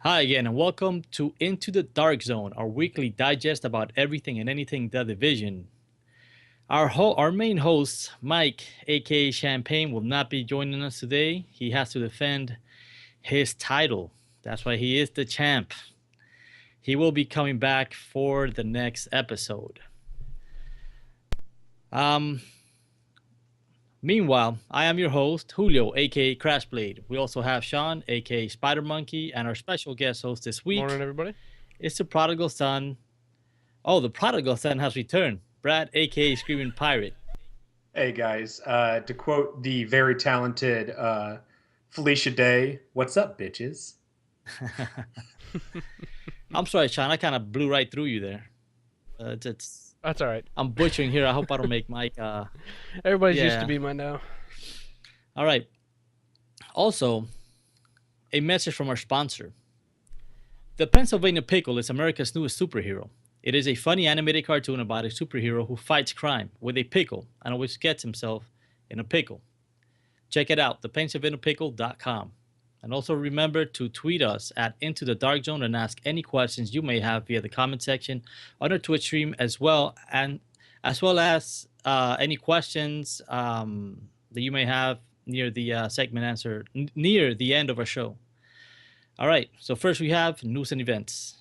Hi again, and welcome to Into the Dark Zone, our weekly digest about everything and anything The Division. Our main host, Mike, aka Champagne, will not be joining us today. He has to defend his title. That's why he is the champ. He will be coming back for the next episode. Um, Meanwhile, I am your host, Julio, aka Crashblade. We also have Sean, aka Spider Monkey, and our special guest host this Morning, week everybody. is the prodigal son. Oh, the prodigal son has returned. Brad, aka Screaming Pirate. Hey guys, to quote the very talented Felicia Day, "What's up, bitches?" I'm sorry, Sean. I kind of blew right through you there. It's That's all right. I'm butchering here. I hope I don't make Mike. Everybody's used to Yeah. be mine now. All right. Also, a message from our sponsor. The Pennsylvania Pickle is America's newest superhero. It is a funny animated cartoon about a superhero who fights crime with a pickle and always gets himself in a pickle. Check it out, thepennsylvaniapickle.com. And also remember to tweet us at Into the Dark Zone and ask any questions you may have via the comment section on our Twitch stream as well as any questions that you may have near the segment answer near the end of our show. All right. So first we have news and events.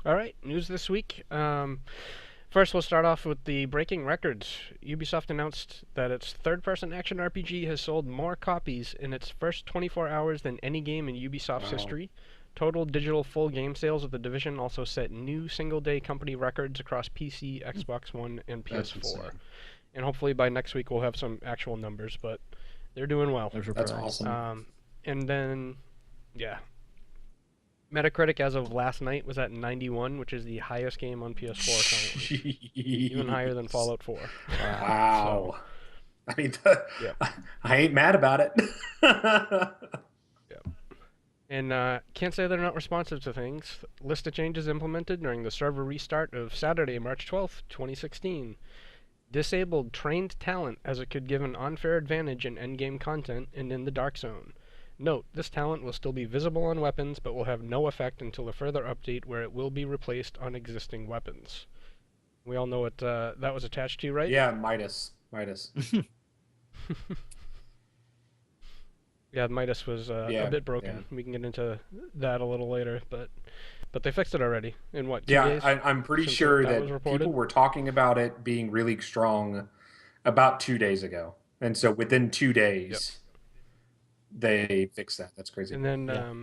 All right, news this week. First, we'll start off with the breaking records. Ubisoft announced that its third-person action RPG has sold more copies in its first 24 hours than any game in Ubisoft's Wow. history. Total digital full game sales of the division also set new single-day company records across PC, Xbox One, and That's PS4. insane. And hopefully by next week we'll have some actual numbers, but they're doing well. That's awesome. And then, yeah, Metacritic as of last night was at 91, which is the highest game on PS4 currently, even higher than Fallout 4. Wow. I mean, Yeah. I ain't mad about it. And can't say they're not responsive to things. List of changes implemented during the server restart of Saturday, March 12th, 2016. Disabled trained talent as it could give an unfair advantage in endgame content and in the Dark Zone. Note, this talent will still be visible on weapons, but will have no effect until a further update where it will be replaced on existing weapons. We all know what that was attached to, right? Yeah, Midas. Yeah, Midas was Yeah, a bit broken. We can get into that a little later, but they fixed it already. In what, 2 days? I'm pretty since sure that was that reported? people were talking about it being really strong about 2 days ago, and so within 2 days, they fixed that. That's crazy. And then Yeah.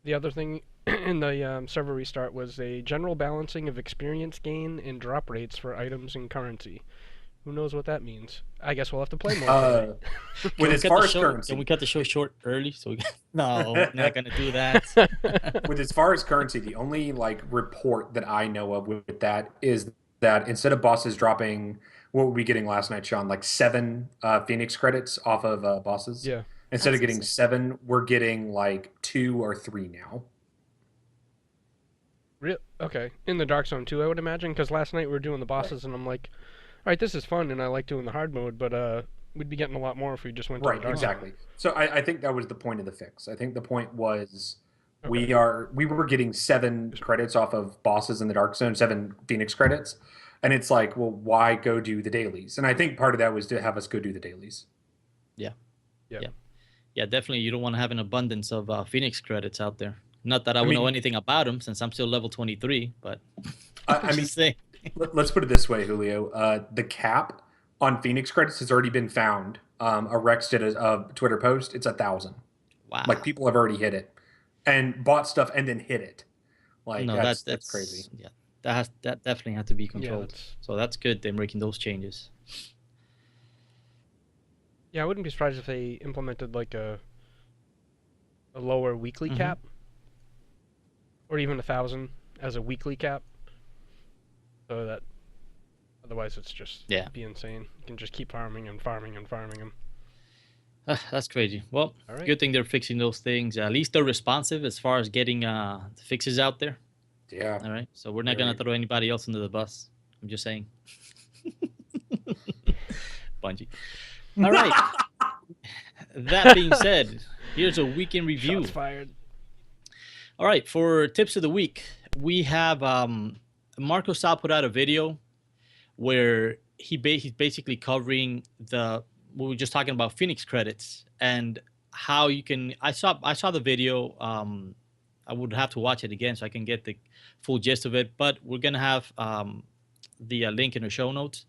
the other thing in the server restart was a general balancing of experience gain and drop rates for items and currency. Who knows what that means? I guess we'll have to play more. Uh, Can with we as cut far the as show? currency, Can we cut the show short early? No, not gonna do that. with as far as currency, the only like report that I know of with that is that instead of bosses dropping, what were we getting last night, Sean? Like 7 Phoenix credits off of bosses. Yeah. Instead That's of getting insane. 7, we're getting like 2 or 3 now. Okay. In the Dark Zone too, I would imagine, because last night we were doing the bosses, and I'm like, all right, this is fun, and I like doing the hard mode, but we'd be getting a lot more if we just went to the Right, Dark exactly. Zone. So I think that was the point of the fix. I think the point was Okay. we were getting 7 credits off of bosses in the Dark Zone, 7 Phoenix credits, and it's like, well, why go do the dailies? And I think part of that was to have us go do the dailies. Yeah. Yeah. Yeah. Yeah, definitely. You don't want to have an abundance of Phoenix credits out there. Not that I I would know mean, anything about them since I'm still level 23, but I, I'm I mean, just saying. let's put it this way, Julio. The cap on Phoenix credits has already been found. A Rex did a Twitter post. It's 1,000. Like Wow. people have already hit it and bought stuff and then hit it. Like No, that that's crazy. that's yeah. That definitely has to be Yeah, controlled. that's So that's good they're making those changes. yeah. I wouldn't be surprised if they implemented like a lower weekly Mhm. cap, or even 1,000 as a weekly cap, so that otherwise it's just Yeah. be insane. You can just keep farming and farming and farming them. That's crazy. Well, All right. good thing they're fixing those things. At least they're responsive as far as getting the fixes out there. Yeah. All right. So we're not gonna Very. throw anybody else under the bus. I'm just saying. Bungie. All right. that being said, here's a weekend Shots review. fired. All right, for tips of the week, we have Marco Sal put out a video where he's basically covering the we were just talking about Phoenix credits and how you can. I saw the video. I would have to watch it again so I can get the full gist of it. But we're gonna have the link in the show notes.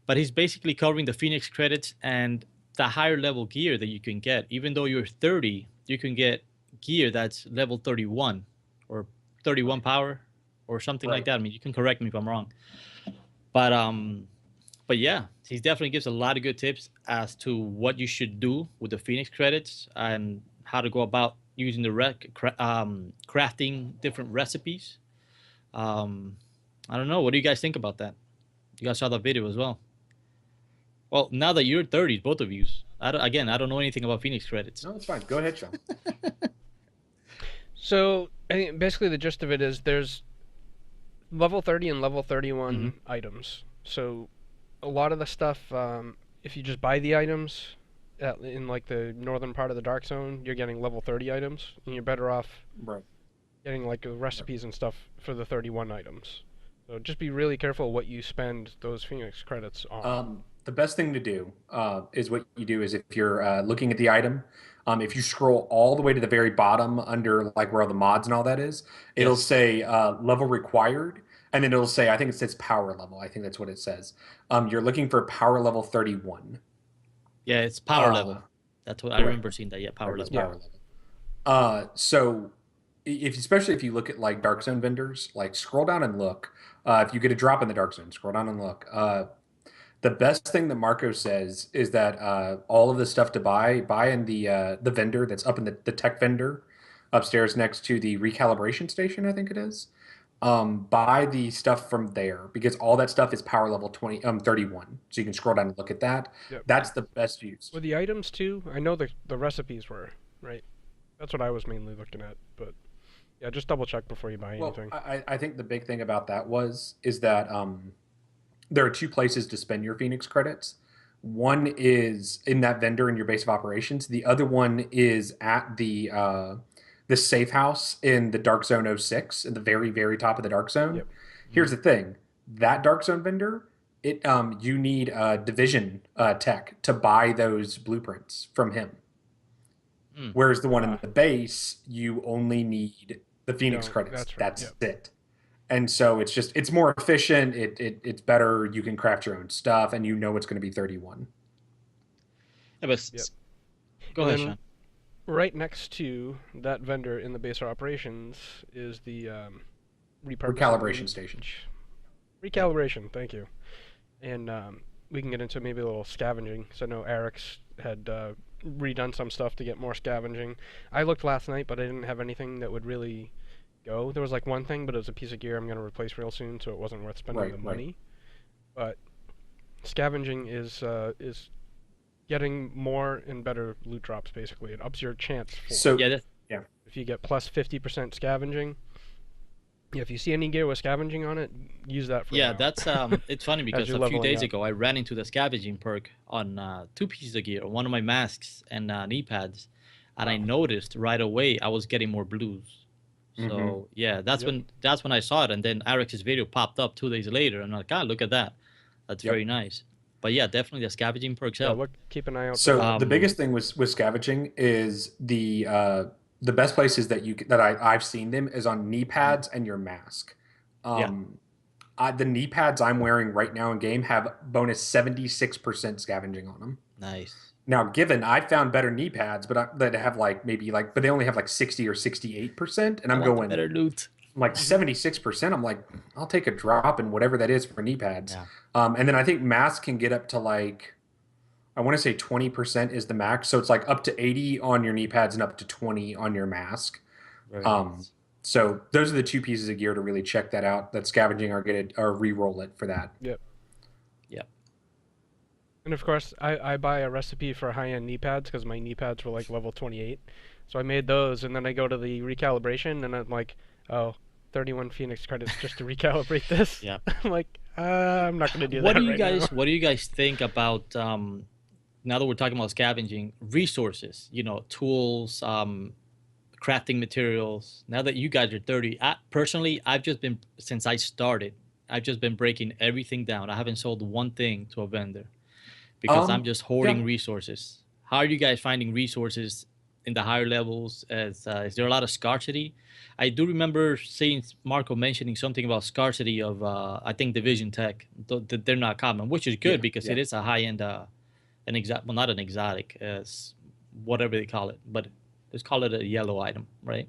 But he's basically covering the Phoenix credits and the higher level gear that you can get. Even though you're 30, you can get gear that's level 31 or 31 Right. power or something like Right. that. I mean, you can correct me if I'm wrong. But yeah, he definitely gives a lot of good tips as to what you should do with the Phoenix credits and how to go about using the crafting different recipes. Um, I don't know. What do you guys think about that? You guys saw the video as well. Well, now that you're 30s, both of you, again, I don't know anything about Phoenix credits. No, it's fine. Go ahead, Sean. So I think basically the gist of it is there's level 30 and level 31 Hmm. items. So a lot of the stuff, if you just buy the items in like the northern part of the Dark Zone, you're getting level 30 items, and you're better off Right. getting like Right. recipes and stuff for the 31 items. So just be really careful what you spend those Phoenix credits on. The best thing to do is what you do is if you're looking at the item, if you scroll all the way to the very bottom under like where all the mods and all that is, it'll Yes. say level required, and then it'll say I think it says power level. I think that's what it says. You're looking for power level 31. Yeah, it's power Uh, level. That's what I Correct. remember seeing that. Yeah, power Correct. It's level. Yeah. power level. So if especially if you look at like dark zone vendors, like scroll down and look. If you get a drop in the dark zone, scroll down and look. The best thing that Marco says is that all of the stuff to buy in the vendor that's up in the tech vendor upstairs next to the recalibration station, I think it is. Buy the stuff from there because all that stuff is power level 31. So you can scroll down and look at that. Yep. That's the best use. With the items too, I know the recipes were right. That's what I was mainly looking at, but yeah, just double check before you buy Well, anything. I think the big thing about that is that there are two places to spend your Phoenix credits. One is in that vendor in your base of operations. The other one is at the safe house in the Dark Zone '06, at the very very top of the Dark Zone. Yep. Here's the thing: that Dark Zone vendor, it you need a division tech to buy those blueprints from him. Mm. Whereas the one in Ah, the base, you only need the you Phoenix don't. credits. That's right. That's Yep. it. And so it's more efficient. It's better. You can craft your own stuff, and you know it's going to be 31. Yeah, but Yep. go And ahead, then Sean. right next to that vendor in the base of operations is the repurposing Recalibration station. recalibration. Thank you. And we can get into maybe a little scavenging. So I know Eric's had redone some stuff to get more scavenging. I looked last night, but I didn't have anything that would really go. There was like one thing, but it was a piece of gear I'm going to replace real soon, so it wasn't worth spending Right, the right. money. But scavenging is getting more and better loot drops. Basically, it ups your chance for it. So Yeah, yeah. If you get plus 50% scavenging, yeah, if you see any gear with scavenging on it, use that for yeah, now. that's it's funny As because you're a few leveling days up. ago I ran into the scavenging perk on two pieces of gear, one of my masks and knee pads, and I Wow. noticed right away I was getting more blues. Hmm. So yeah, that's Yep. when I saw it, and then Eric's video popped up 2 days later, and I'm like, ah, look at that, that's very Yep. nice. But yeah, definitely the scavenging perks Yeah, help. look, keep an eye out for So that. the Um, biggest thing with scavenging is the best places that I've seen them is on knee pads and your mask. yeah, Um, the knee pads I'm wearing right now in game have bonus 76% scavenging on them. nice. Now, given I found better knee pads, that have like maybe like, but they only have like 60 or 68%, and I I'm want the going better loot. like Hmm. 76%. I'm like, I'll take a drop in whatever that is for knee pads. Yeah, And then I think mask can get up to like, I want to say 20% is the max. So it's like up to 80 on your knee pads and up to 20 on your mask. very Um, nice. so those are the two pieces of gear to really check that out. That scavenging are get it or re-roll it for that. Yep. Yeah, And of course, I buy a recipe for high-end knee pads because my knee pads were like level 28. So I made those, and then I go to the recalibration, and I'm like, oh, 31 Phoenix credits just to recalibrate this. yeah. I'm like, I'm not gonna do that right now. What do you guys think about now that we're talking about scavenging resources, tools, crafting materials. Now that you guys are 30, personally, I've just been since I started, I've just been breaking everything down. I haven't sold one thing to a vendor because I'm just Yeah. hoarding resources. How are you guys finding resources in the higher levels? As is there a lot of scarcity? I do remember seeing Marco mentioning something about scarcity of I think division tech. They're not common, which is good Yeah. because it Yeah. is a high end, well, not an exotic, whatever they call it, but let's call it a yellow item, right?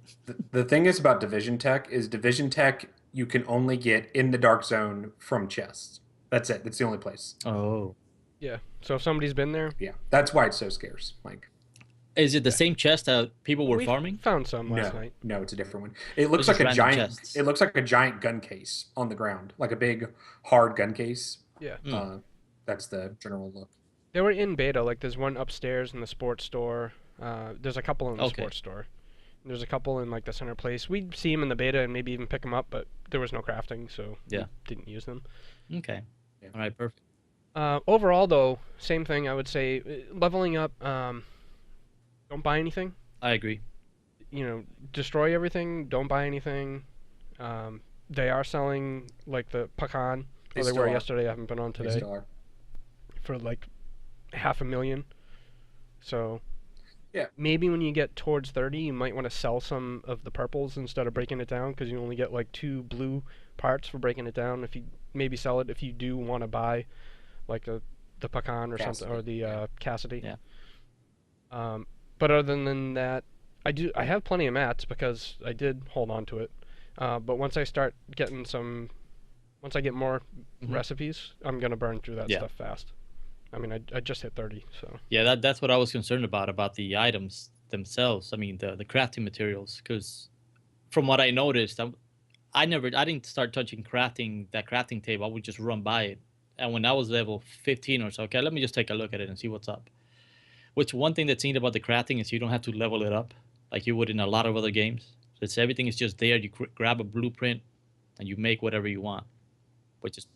The thing is about Division Tech you can only get in the Dark Zone from chests. That's it. That's the only place. Oh, Yeah. So if somebody's been there, Yeah. That's why it's so scarce. Like, is it the yeah. same chest that people were We farming? found some last no, night. no, it's a different one. It It's looks just like a random giant. It chests. looks like a giant gun case on the ground, like a big hard gun case. Yeah. Hmm. Uh, that's the general look. They were in beta. Like there's one upstairs in the sports store. There's a couple in the Okay. sports store. There's a couple in like the center place. We'd see them in the beta and maybe even pick them up, but there was no crafting, so Yeah. we didn't use them. Okay. Yeah. All right. Perfect. Overall, though, same thing. I would say leveling up. Don't buy anything. I agree. Destroy everything. Don't buy anything. They are selling like the pecan, They or they still were are. yesterday. I haven't been on They today still are. for like 500,000. So Yeah. maybe when you get towards 30, you might want to sell some of the purples instead of breaking it down because you only get like 2 blue parts for breaking it down. If you maybe sell it if you do want to buy like the pecan or something or Cassidy. the Yeah. Cassidy. Yeah. But other than that, I have plenty of mats because I did hold on to it. But once I start getting once I get more Mhm. recipes, I'm gonna burn through that Yeah. stuff fast. I mean, I just hit 30, so Yeah. That's what I was concerned about the items themselves. I mean, the crafting materials, because from what I noticed, I didn't start touching that crafting table. I would just run by it, and when I was level 15 or so, okay, let me just take a look at it and see what's up. Which one thing that's neat about the crafting is you don't have to level it up like you would in a lot of other games. So it's everything is just there. You grab a blueprint and you make whatever you want, which is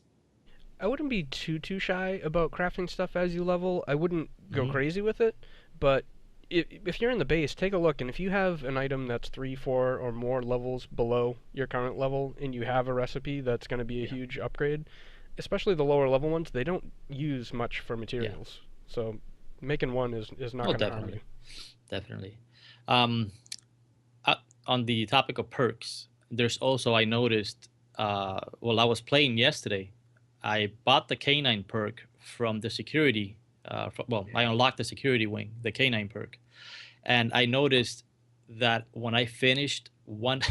I wouldn't be too shy about crafting stuff as you level. I wouldn't go Mhm. crazy with it, but if you're in the base, take a look, and if you have an item that's 3, 4, or more levels below your current level, and you have a recipe that's going to be a Yeah. huge upgrade, especially the lower level ones, they don't use much for yeah. materials. So making one is not Oh, going to harm you. definitely, definitely. Um, uh, on the topic of perks, there's also I noticed. Well, I was playing yesterday. I bought the canine perk from the security. Well, I Yeah. unlocked the security wing, the canine perk, and I noticed that when I finished one,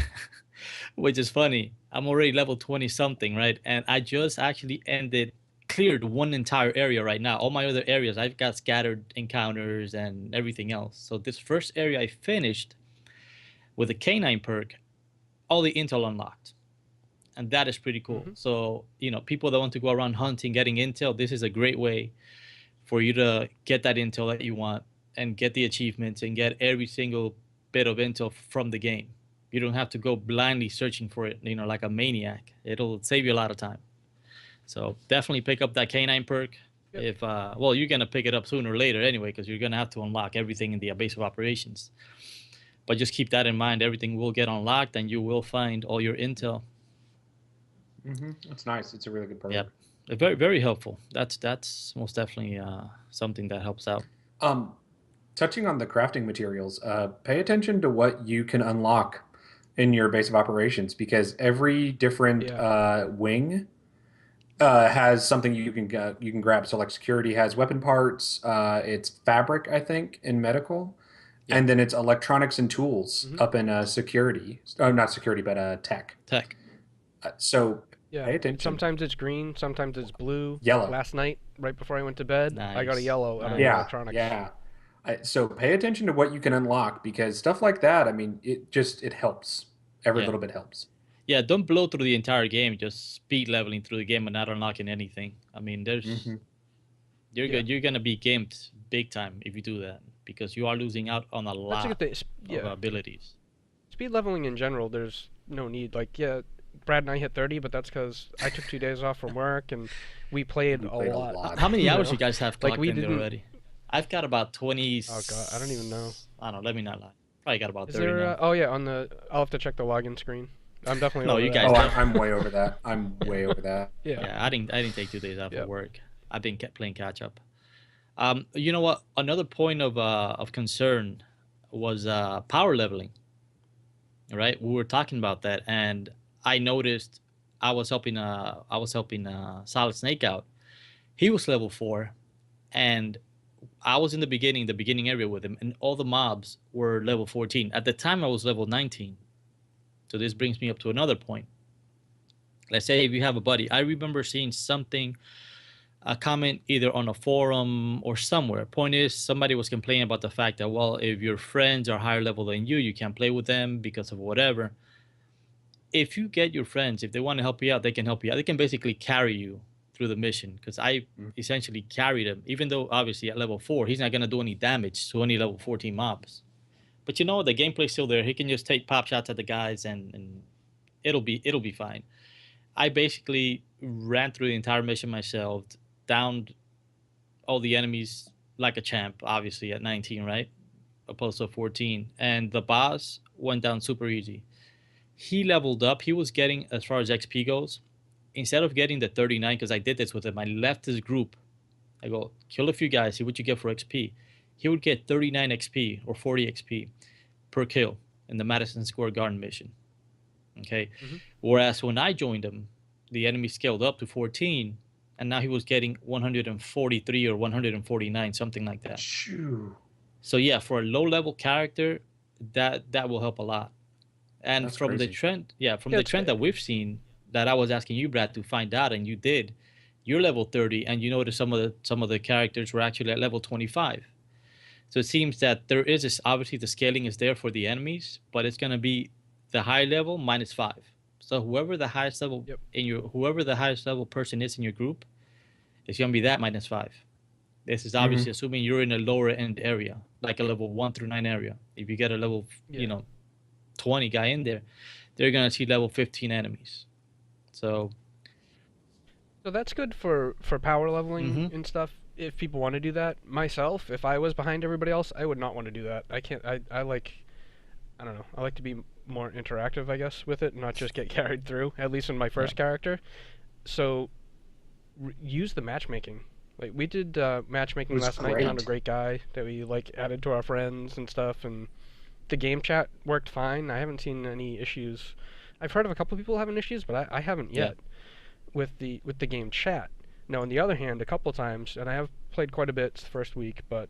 which is funny, I'm already level 20 something, right? And I just actually cleared one entire area right now. All my other areas, I've got scattered encounters and everything else. So this first area I finished with the canine perk, all the intel unlocked. And that is pretty cool. Hmm. So, people that want to go around hunting, getting intel, this is a great way for you to get that intel that you want and get the achievements and get every single bit of intel from the game. You don't have to go blindly searching for it, like a maniac. It'll save you a lot of time. So definitely pick up that canine perk. Yep. If well, you're gonna pick it up sooner or later anyway, because you're gonna have to unlock everything in the base of operations. But just keep that in mind. Everything will get unlocked, and you will find all your intel. It's nice. It's a really good Yep, perk. very very helpful. That's most definitely something that helps out. Um, Touching on the crafting materials, pay attention to what you can unlock in your base of operations because every different Yeah. wing has something you can grab. So like security has weapon parts. It's fabric, I think, in medical, Yeah, and then it's electronics and tools Hmm. up in security. Oh, not security, but tech. tech. So Yeah. pay attention. Sometimes it's green, sometimes it's blue. Yellow. Last night, right before I went to bed, I got a Nice, yellow out of the nice. Yeah, electronics. yeah. So pay attention to what you can unlock because stuff like that, I mean, it helps. Every Yeah, little bit helps. yeah. Don't blow through the entire game. Just speed leveling through the game and not unlocking anything. I mean, Hmm. you're Yeah. good. You're gonna be gimped big time if you do that because you are losing out on a That's a good lot thing. of Yeah. abilities. Speed leveling in general, there's no need. Like, yeah, Brad and I hit 30, but that's because I took 2 days off from work and we played We a played a lot. lot. How many You hours know, you guys have like clocked we in there didn't. already? I've got about 20. Oh god, I don't even know. I don't know. Let me not lie. Probably got about Is 30 there? now. Oh yeah, on the. I'll have to check the login screen. I'm definitely No, over you that. guys Oh, don't. I'm way over that. I'm Yeah, way over that. Yeah. yeah. I didn't take 2 days off of Yep. work. I've been kept playing catch up. You know what? Another point of concern was power leveling. Right? We were talking about that, and I noticed I was helping Solid Snake out. He was level 4, and I was in the beginning area with him, and all the mobs were level 14. At the time, I was level 19. So this brings me up to another point. Let's say if you have a buddy, I remember seeing something, a comment either on a forum or somewhere. Point is, somebody was complaining about the fact that, well, if your friends are higher level than you can't play with them because of whatever. If you get your friends, if they want to help you out, they can help you out. They can basically carry you through the mission because I Mm. essentially carried him, even though obviously at level 4, he's not going to do any damage to any level 14 mobs. But you know, the gameplay's still there. He can just take pop shots at the guys and it'll be fine. I basically ran through the entire mission myself, downed all the enemies like a champ, obviously at 19, right? Opposed to 14. And the boss went down super easy. He leveled up. He was getting, as far as XP goes, instead of getting the 39, because I did this with him, I left his group. I go, kill a few guys, see what you get for XP. He would get 39 XP or 40 XP per kill in the Madison Square Garden mission. Okay. Hmm. Whereas when I joined him, the enemy scaled up to 14, and now he was getting 143 or 149, something like that. Shoo. So yeah, for a low level character, that will help a lot. And That's from the crazy. trend, yeah, from Yeah, the it's trend that we've seen, that I was asking you, Brad, to find out, and you did. You're level 30, and you noticed some of the characters were actually at level 25. So it seems that there is this, obviously the scaling is there for the enemies, but it's gonna be the high level minus 5. So yep. whoever the highest level person is in your group, it's gonna be that minus 5. This is obviously Hmm. assuming you're in a lower end area, like a level 1 through 9 area. If you get a level, Yeah. 20 guy in there, they're gonna see level 15 enemies. So, So that's good for power leveling mm-hmm. and stuff. If people want to do that, myself, if I was behind everybody else, I would not want to do that. I can't. I like. I don't know. I like to be more interactive, I guess, with it, not just get carried through. At least in my Yeah. first character. So use the matchmaking. Like we did It matchmaking was last night. Found a great. great guy that we like added to our friends and stuff, and the game chat worked fine. I haven't seen any issues. I've heard of a couple people having issues, but I haven't Yeah. yet with the game chat. Now, on the other hand, a couple times, and I have played quite a bit the first week, but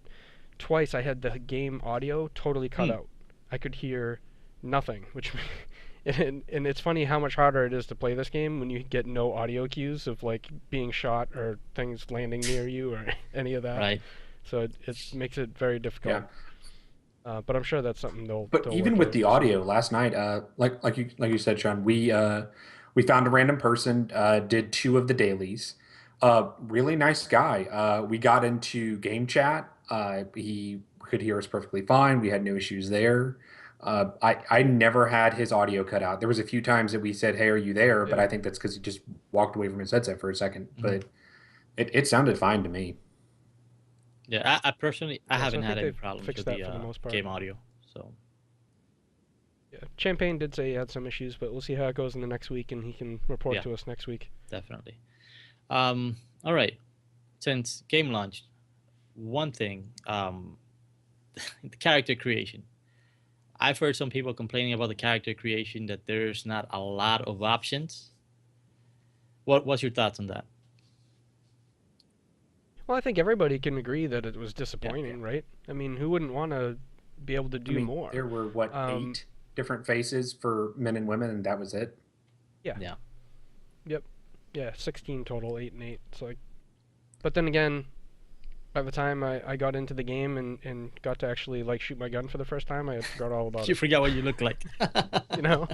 twice I had the game audio totally cut Hmm. out. I could hear nothing, which and it's funny how much harder it is to play this game when you get no audio cues of like being shot or things landing near you or any of that. Right. So it makes it very Yeah. difficult. But I'm sure that's something But they'll even work with out the soon. audio last night, like you said, Sean, we found a random person, did two of the dailies. Really nice guy. We got into game chat. He could hear us perfectly fine. We had no issues there. I never had his audio cut out. There was a few times that we said, "Hey, are you there?" But Yeah. I think that's because he just walked away from his headset for a second. Hmm. But it sounded Yep. fine to me. Yeah. I personally, I Yeah. So I haven't had think any they've problems fixed with that the for the most part. game audio. So, Yeah. Champagne did say he had some issues, but we'll see how it goes in the next week, and he can report yeah, to us next week. definitely. All right. Since game launched, one thing, the character creation. I've heard some people complaining about the character creation that there's not a lot of options. What's your thoughts on that? Well, I think everybody can agree that it was Yeah. disappointing, right? I mean, who wouldn't want to be able to I do mean, more? there were what, Um, 8 different faces for men and women, and that was it. yeah. Yeah. Yep. Yeah. 16 total, 8 and 8. It's like, but then again, by the time I got into the game and got to actually like shoot my gun for the first time, I had forgot all about You it. forgot what you look like. You know.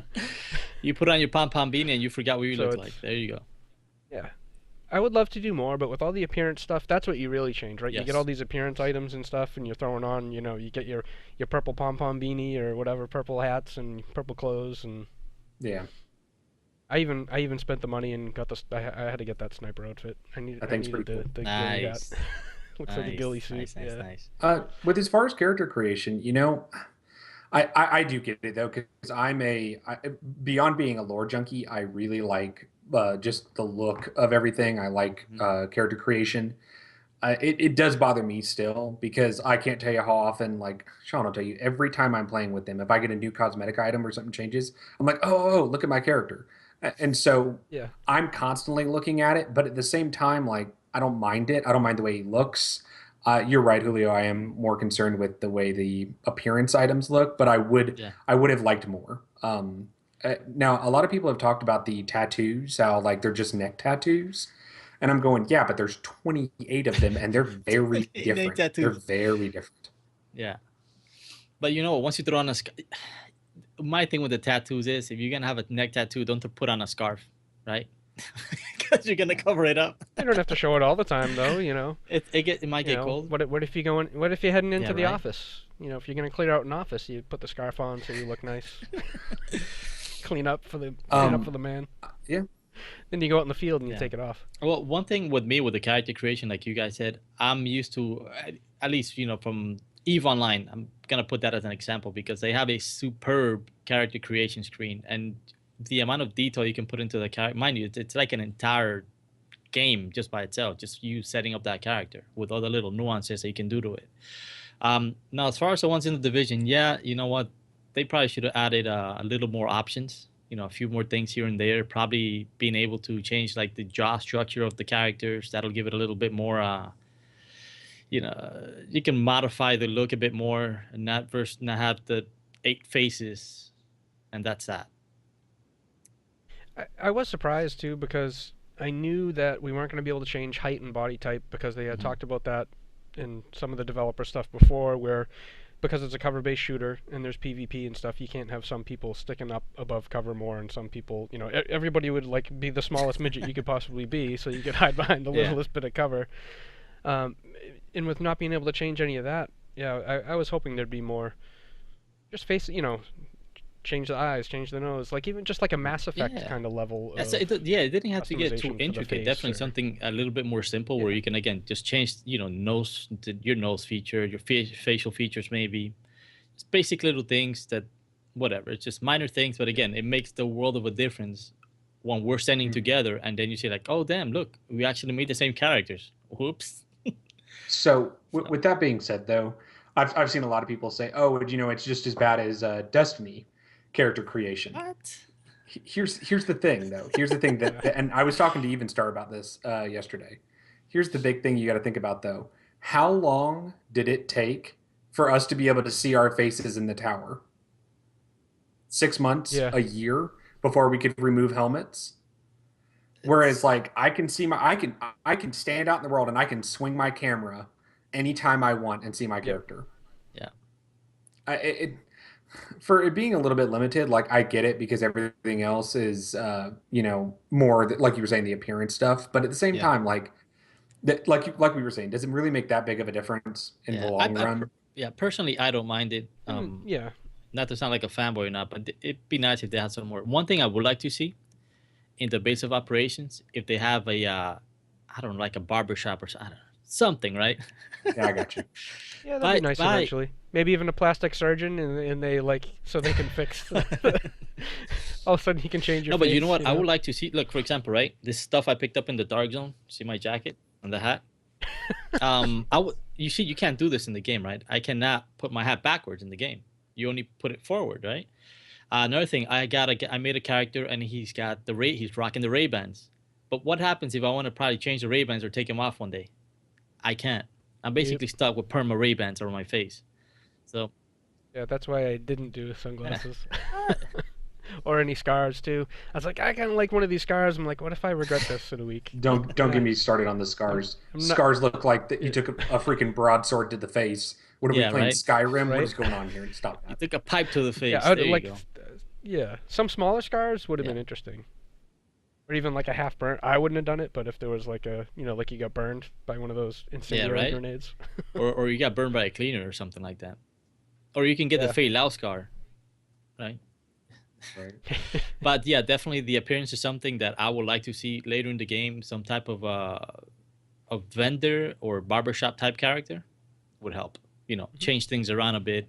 You put on your pom pom beanie and you forgot what you So look it's like. There you go. yeah. I would love to do more, but with all the appearance stuff, that's what you really change, right? You get all Yes. these appearance items and stuff, and you're throwing on, you get your purple pom pom beanie or whatever, purple hats and purple clothes, and Yeah, I even spent the money and got I had to get that sniper outfit. I I think it's needed pretty cool. the ghillie hat. Nice. Looks like a ghillie Nice, suit. nice, nice, Yeah. nice. With as far as character creation, I do get it though, because beyond being a lore junkie, I really like just the look of everything. I like Hmm. character creation. It does bother me still because I can't tell you how often, like Sean will tell you, every time I'm playing with them, if I get a new cosmetic item or something changes, I'm like, oh, look at my character. And so Yeah. I'm constantly looking at it, but at the same time, like, I don't mind it. I don't mind the way he looks. You're right, Julio. I am more concerned with the way the appearance items look, but Yeah, I would have liked more. Now, a lot of people have talked about the tattoos, how like they're just neck tattoos. And I'm going, yeah, but there's 28 of them and they're very neck different. They're tattoos. very different. Yeah, but once you throw on my thing with the tattoos is if you're gonna have a neck tattoo, don't put on a scarf, right? Because you're gonna cover it up. You don't have to show it all the time, though. It might get cold. What if you going? What if you're heading Yeah, into the right. office? If you're gonna clear out an office, you put the scarf on so you look nice. Clean up for Um, the man. yeah. Then you go out in the field and you Yeah. take it off. Well, one thing with me with the character creation, like you guys said, I'm used to at least from Eve Online. I'm gonna put that as an example because they have a superb character creation screen, and the amount of detail you can put into the character. Mind you, it's like an entire game just by itself. Just you setting up that character with all the little nuances that you can do to it. Now, as far as the ones in the division, yeah, you know what? They probably should have added a little more options. A few more things here and there. Probably being able to change like the jaw structure of the characters. That'll give it a little bit more. You can modify the look a bit more, and not have the eight faces, and that's that. I was surprised too because I knew that we weren't going to be able to change height and body type because they had Hmm. talked about that in some of the developer stuff before, where because it's a cover-based shooter and there's PvP and stuff, you can't have some people sticking up above cover more, and some people, everybody would like be the smallest midget you could possibly be, so you could hide behind the Yeah. littlest bit of cover. Um, and with not being able to change any of that, yeah, I was hoping there'd be more. Just face, change the eyes, change the nose, like even just like a Mass Effect Yeah. kind of level That's of it. Yeah, it didn't have to get too customization for the intricate. face, Definitely or something a little bit more simple where yeah, you can again just change, your nose feature, your facial features, maybe. It's basic little things that, whatever. It's just minor things, but again, it makes the world of a difference when we're standing Mhm. together, and then you say like, oh damn, look, we actually made the same characters. Whoops. So, So with that being said, though, I've seen a lot of people say, "Oh, it's just as bad as Destiny character creation." what? Here's the thing, though. Here's the thing yeah. and I was talking to Evenstar about this yesterday. Here's the big thing you got to think about, though. How long did it take for us to be able to see our faces in the tower? 6 months, Yeah. a year before we could remove helmets. Whereas, It's like, I can stand out in the world and I can swing my camera anytime I want and see my Yep. character. yeah, It for it being a little bit limited, like I get it because everything else is, more like you were saying, the appearance stuff. But at the same yeah, time, like that, like we were saying, does it really make that big of a difference in the yeah. long run? Yeah, personally, I don't mind it. Yeah. Not to sound like a fanboy or not, but it'd be nice if they had some more. One thing I would like to see in the base of operations, if they have I don't know, like a barber shop or I don't know, something, right? Yeah, I got you. Yeah, that'd be by nice by eventually. Maybe even a plastic surgeon, and they like so they can fix. All of a sudden, he can change your No, but you know face. what? I would like to see. Look, for example, right? This stuff I picked up in the dark zone. See my jacket and the hat. I would. You see, you can't do this in the game, right? I cannot put my hat backwards in the game. You only put it forward, right? Another thing, I made a character and he's got he's rocking the Ray Bans. But what happens if I want to probably change the Ray Bans or take them off one day? I can't. I'm Yep. basically stuck with perma Ray Bans over my face. So Yeah, that's why I didn't do yeah. sunglasses. Or any scars too. I was like, I kind of like one of these scars. I'm like, what if I regret this in a week? Don't And get me started on the I'm, scars. I'm not. Scars look like that you Yeah, took a freaking broadsword to the face. What are we Yeah, playing, right. Skyrim? What right. is going on here? Stop You that. took a pipe to the Yeah, face. I would There you like. go. Yeah, some smaller scars would have Yeah. been interesting, or even like a half burnt. I wouldn't have done it, but if there was like like you got burned by one of those Yeah, incendiary right. grenades. Or you got burned by a cleaner or something like that. Or you can get the Yeah. Fei Lao scar, right? Right. But yeah, definitely the appearance is something that I would like to see later in the game. Some type of a vendor or barbershop type character would help. Hmm. Change things around a bit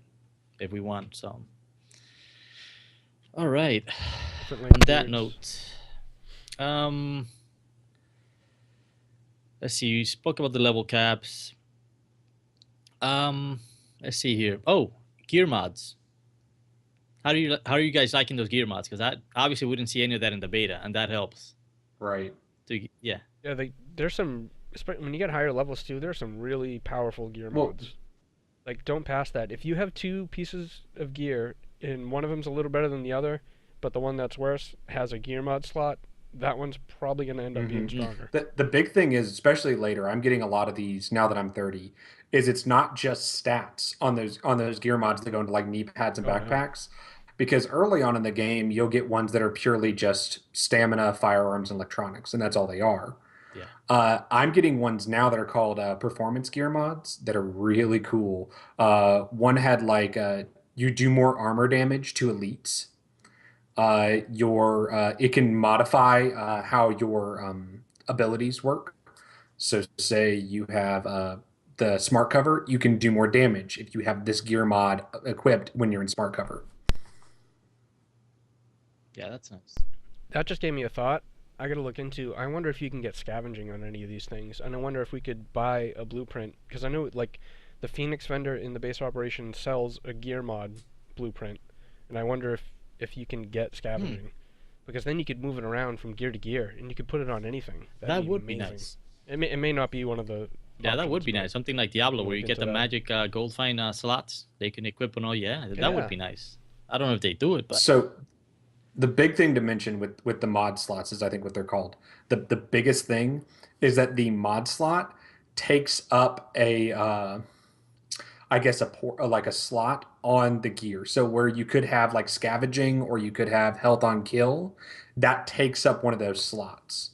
if we want. So, all right. Different On length that beards. note, um, let's see. You spoke about the level caps. Um, let's see here. Oh, gear mods. How are you guys liking those gear mods? Because I obviously wouldn't see any of that in the beta, and that helps. Right. Yeah. Yeah, there's some when you get higher levels too. There's some really powerful gear Well, mods. Like, don't pass that. If you have two pieces of gear and one of them's a little better than the other, but the one that's worse has a gear mod slot, that one's probably going to end up being hmm Mm. stronger. the big thing is, especially later, I'm getting a lot of these now that I'm 30, is it's not just stats on those gear mods that go into like knee pads and Oh yeah. backpacks. Because early on in the game, you'll get ones that are purely just stamina, firearms, and electronics, and that's all they are. Yeah. I'm getting ones now that are called performance gear mods that are really cool. One had like you do more armor damage to elites. Your it can modify how your abilities work. So, say you have the smart cover, you can do more damage if you have this gear mod equipped when you're in smart cover. Yeah, that's nice. That just gave me a thought. I got to look into. I wonder if you can get scavenging on any of these things, and I wonder if we could buy a blueprint because I know like the Phoenix vendor in the base of operation sells a gear mod blueprint, and I wonder if you can get Hmm. scavenging because then you could move it around from gear to gear and you could put it on anything. That'd That be would be amazing. nice. It may not be one of the Yeah, that would options, be but nice. Something like we Diablo, can where you look get into the that. magic gold fine slots. They can equip and all. Yeah, that would Yeah. be nice. I don't know if they do it, but So the big thing to mention with the mod slots is I think what they're called. The biggest thing is that the mod slot takes up a I guess like a slot on the gear. So where you could have like scavenging or you could have health on kill, that takes up one of those slots.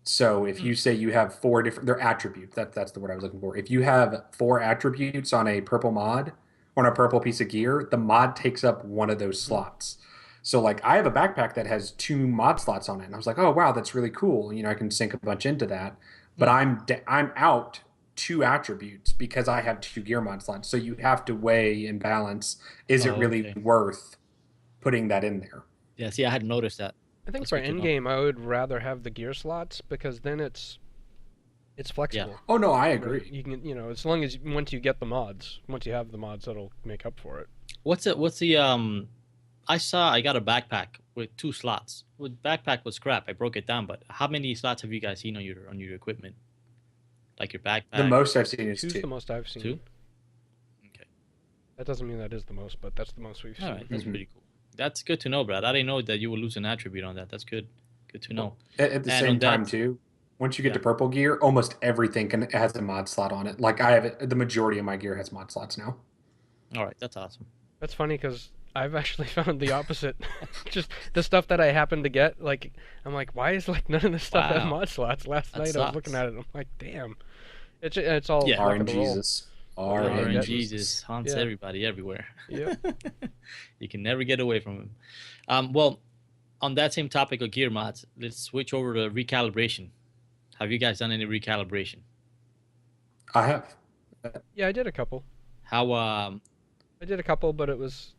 So if hmm. you say you have four different, they're attributes. That's the word I was looking for. If you have four attributes on a purple mod, on a purple piece of gear, the mod takes up one of those Hmm. slots. So like I have a backpack that has two mod slots on it, and I was like, oh wow, that's really cool. I can sink a bunch into that. But Hmm. I'm out two attributes because I have two gear mod slots. So you have to weigh and balance. Is it Oh, really okay. worth putting that in there? Yeah, see, I hadn't noticed that. I think That's for good to know. endgame, I would rather have the gear slots because then it's Yeah. flexible. Oh no, I Right? agree. You can as long as once you get the mods, once you have the mods, that'll make up for it. What's the I got a backpack with two slots. With backpack was scrap. I broke it down, but how many slots have you guys seen on your equipment? Like your The backpack? most I've seen is Two's the two. most I've Two? seen. Okay. That doesn't mean that is the most, but that's the most we've All right, seen. that's Mhm. pretty cool. That's good to know, Brad. I didn't know that you would lose an attribute on that. That's good. Good to Well, know. at the And same on time that, too, once you get yeah. to purple gear, almost everything can has a mod slot on it. Like I have it, the majority of my gear has mod slots now. All right, that's awesome. That's funny because I've actually found the opposite. Just the stuff that I happen to get, like I'm like, why is like none of this stuff have Wow, mod slots? Last that night I was looking sucks. at it, and I'm like, damn, it's all Yeah, luck of the roll. RNGesus. What you end up getting. RNGesus. RNG haunts Yeah. everybody everywhere. Yep. You can never get away from him. Well, on that same topic of gear mods, let's switch over to recalibration. Have you guys done any recalibration? I have. Yeah, I did a couple. How I did a couple, but it was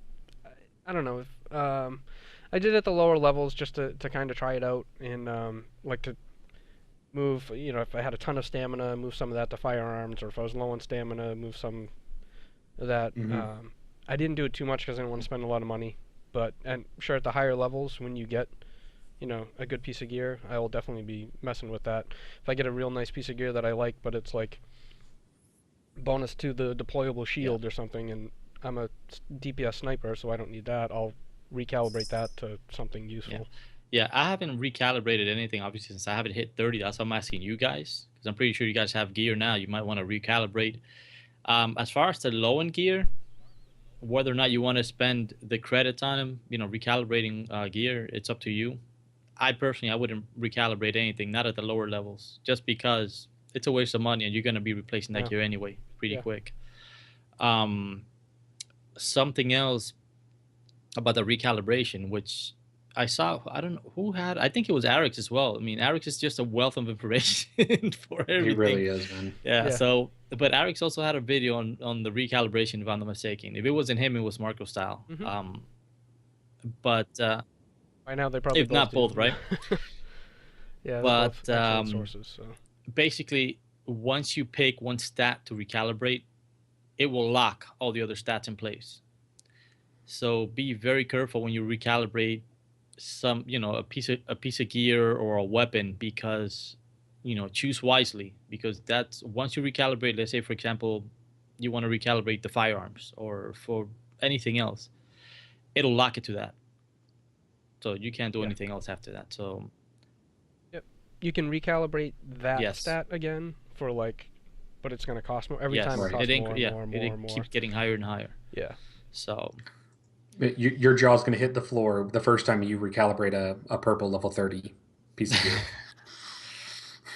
I don't know. I did at the lower levels just to kind of try it out and like to move. If I had a ton of stamina, move some of that to firearms, or if I was low on stamina, move some of that. hmm I didn't do it too much because I didn't want to spend a lot of money. But and sure, at the higher levels, when you get a good piece of gear, I will definitely be messing with that. If I get a real nice piece of gear that I like, but it's like bonus to the deployable yeah, shield or something, and I'm a DPS sniper, so I don't need that. I'll recalibrate that to something yeah. useful. Yeah, I haven't recalibrated anything obviously since I haven't hit 30. That's why I'm asking you guys because I'm pretty sure you guys have gear now. You might want to recalibrate. As far as the low end gear, whether or not you want to spend the credits on them, recalibrating gear, it's up to you. I wouldn't recalibrate anything, not at the lower levels, just because it's a waste of money and you're gonna be replacing that Yeah, gear anyway, pretty yeah. quick. Um, Something else about the recalibration, which I saw, I don't know who had, I think it was Alex as well. I mean, Alex is just a wealth of information for He everything. really is, man. Yeah. Yeah. So, but Alex also had a video on the recalibration, if I'm not mistaken. If it wasn't him, it was Marco Style. Hmm. But By now they probably if both not do. both, right? Yeah, they're both But excellent sources. So basically, once you pick one stat to recalibrate, it will lock all the other stats in place. So be very careful when you recalibrate some, a piece of gear or a weapon, because choose wisely, because that's once you recalibrate. Let's say, for example, you want to recalibrate the firearms or for anything else, it'll lock it to that. So you can't do yeah, anything else after that. So yep. You can recalibrate that yes, stat again for like, but it's going to cost more every time. It yes, Right. costs more and yeah, more and more it and more. keeps getting higher and higher. Yeah. So Your jaw's going to hit the floor the first time you recalibrate a purple level 30 piece of gear.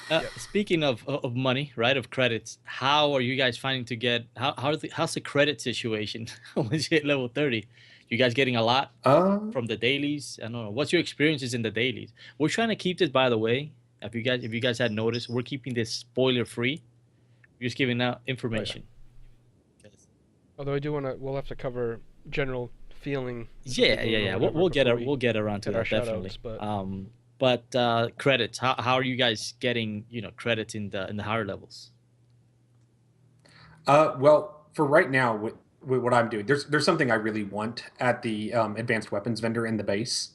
Yep. speaking of money, right? Of credits, how are you guys finding to get how's the credit situation once you hit level 30? You guys getting a lot Uh, from the dailies? I don't know. What's your experiences in the dailies? We're trying to keep this, by the way. If you guys had noticed, we're keeping this spoiler free. We're just giving out Oh yeah. information. Although I do want to, we'll have to cover general feeling so Yeah, people yeah, know yeah. whatever We'll before we get around to hit our that, shout outs. definitely. But But credits. How are you guys getting credits in the higher levels? well, for right now, with what I'm doing, there's something I really want at the advanced weapons vendor in the base.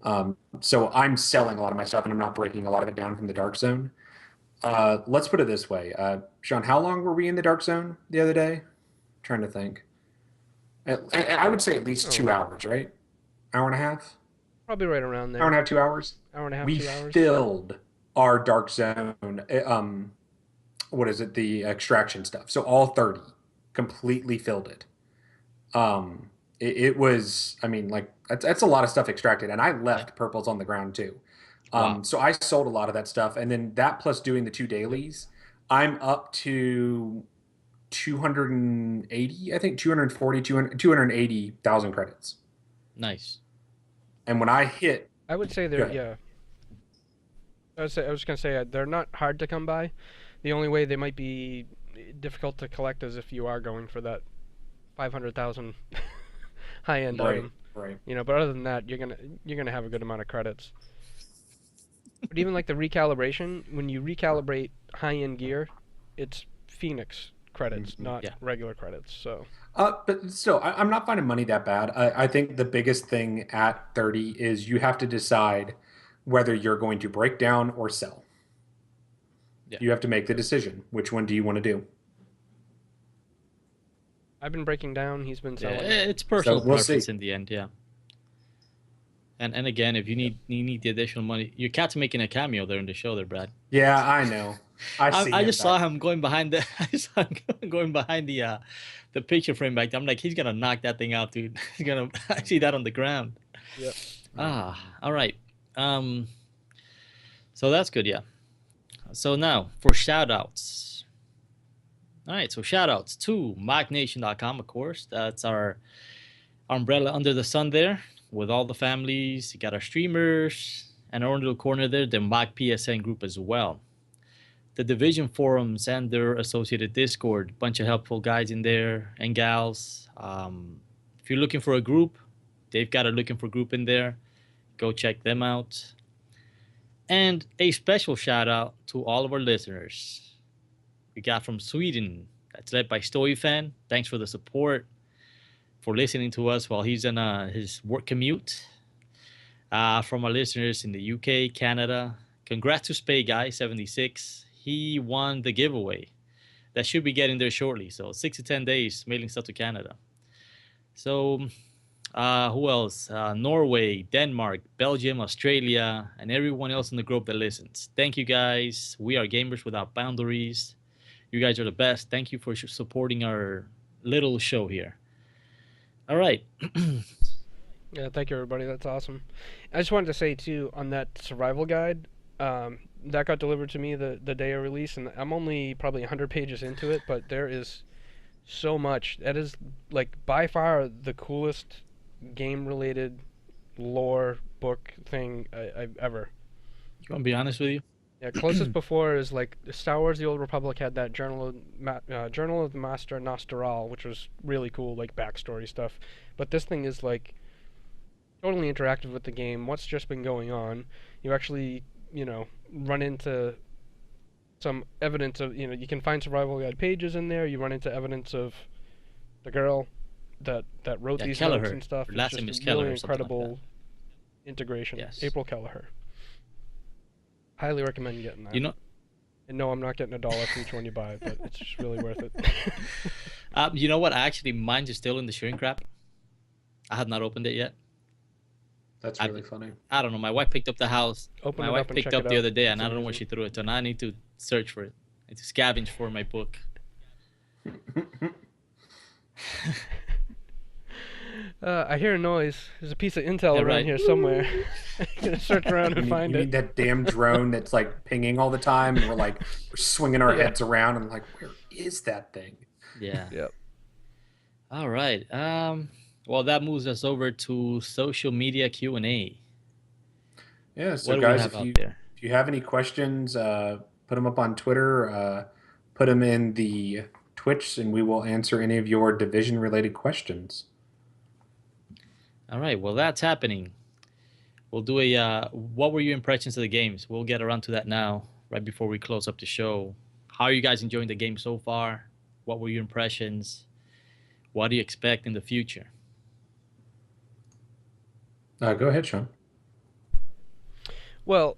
Hmm. So I'm selling a lot of my stuff, and I'm not breaking a lot of it down from the dark zone. Let's put it this way, Sean. How long were we in the dark zone the other day? Trying to think. I would say at least oh, 2 hours, right? Hour and a half. probably right around Hour and there. a half, 2 hours. Hour and a half, We 2 hours. filled our dark zone. What is it? The extraction stuff. So all 30 completely filled it. It was. I mean, like that's a lot of stuff extracted, and I Yeah. left purples on the ground too. Wow. So I sold a lot of that stuff, and then that plus doing the two Yep. dailies, I'm up to 280, I think 240, 280,000 credits. Nice. And when I hit, I would say go they're ahead. yeah. I was gonna say they're not hard to come by. The only way they might be difficult to collect is if you are going for that 500,000 high end Right, item. right. But other than that, you're gonna have a good amount of credits. But even like the recalibration, when you recalibrate high end gear, it's Phoenix credits, Mhm. not Yeah. regular credits. So But still, I'm not finding money that bad. I think the biggest thing at 30 is you have to decide whether you're going to break down or sell. Yeah. You have to make the yep. decision. Which one do you want to do? I've been breaking down. He's been Yeah. selling. It's So personal we'll see. preference in the end. Yeah. And again, if you Yep. need the additional money, your cat's making a cameo there in the show, there, Brad. Yeah, I know. I see I him just saw back. him going behind the. I saw him going behind the picture frame back there. I'm like, he's gonna knock that thing out, dude. He's gonna. I see that on the ground. Yep. All right. Um, so that's good, yeah. So now for shout outs. All right, so shout outs to MacNation.com, of course. That's our umbrella under the sun there with all the families. You got our streamers and our own little corner there, the Mac PSN group as well. The Division forums and their associated Discord. Bunch of helpful guys in there and gals. If you're looking for a group, they've got a looking for group in there. Go check them out. And a special shout out to all of our listeners. We got from Sweden, that's led by Stoy Fan. Thanks for the support, for listening to us while he's on his work commute. From our listeners in the UK, Canada, congrats to Spay Guy 76. He won the giveaway. That should be getting there shortly. So 6 to 10 days mailing stuff to Canada. So who else? Norway, Denmark, Belgium, Australia, and everyone else in the group that listens. Thank you guys. We are gamers without boundaries. You guys are the best. Thank you for supporting our little show here. All right. Yeah. Thank you, everybody. That's awesome. I just wanted to say too on that survival guide. That got delivered to me the day of release, and I'm only probably 100 pages into it, but there is so much. That is like by far the coolest game related lore book thing I've ever. You want to be honest with Yeah, closest you? before is like Star Wars: The Old Republic had that Journal of the Master Nostaral, which was really cool, like backstory stuff. But this thing is like totally interactive with the game. What's just been going on? You actually, run into some evidence of, you can find survival guide pages in there. You run into evidence of the girl that wrote Yeah, these notes Kelleher. and stuff. Her It's last just name a is really Kelleher or something like that. incredible integration. Yes. April Kelleher. Highly recommend getting You that. know, And no, I'm not getting $1 for each one you buy, but it's just really worth it. you know what? Actually, mine is still in the shrink wrap. I have not opened it yet. That's I, really funny. I don't know. My wife picked up the house. Open My it wife up and picked check up it the out. other day, It's and I don't know where amazing. she threw it. So now I need to search for it. I need to scavenge for my book. I hear a noise. There's a piece of intel Yeah, around right. here somewhere. I'm gonna search around You and need find you it. need that damn drone that's like pinging all the time, and we're swinging our Yeah. heads around, and like, where is that thing? Yeah. Yep. All right. Well, that moves us over to social media Q&A. Yeah. So What do we guys, have if out you there? if you have any questions, put them up on Twitter. Put them in the Twitch, and we will answer any of your division related questions. All right. Well, that's happening. We'll do a what were your impressions of the games? We'll get around to that now, right before we close up the show. How are you guys enjoying the game so far? What were your impressions? What do you expect in the future? Go ahead, Sean. Well,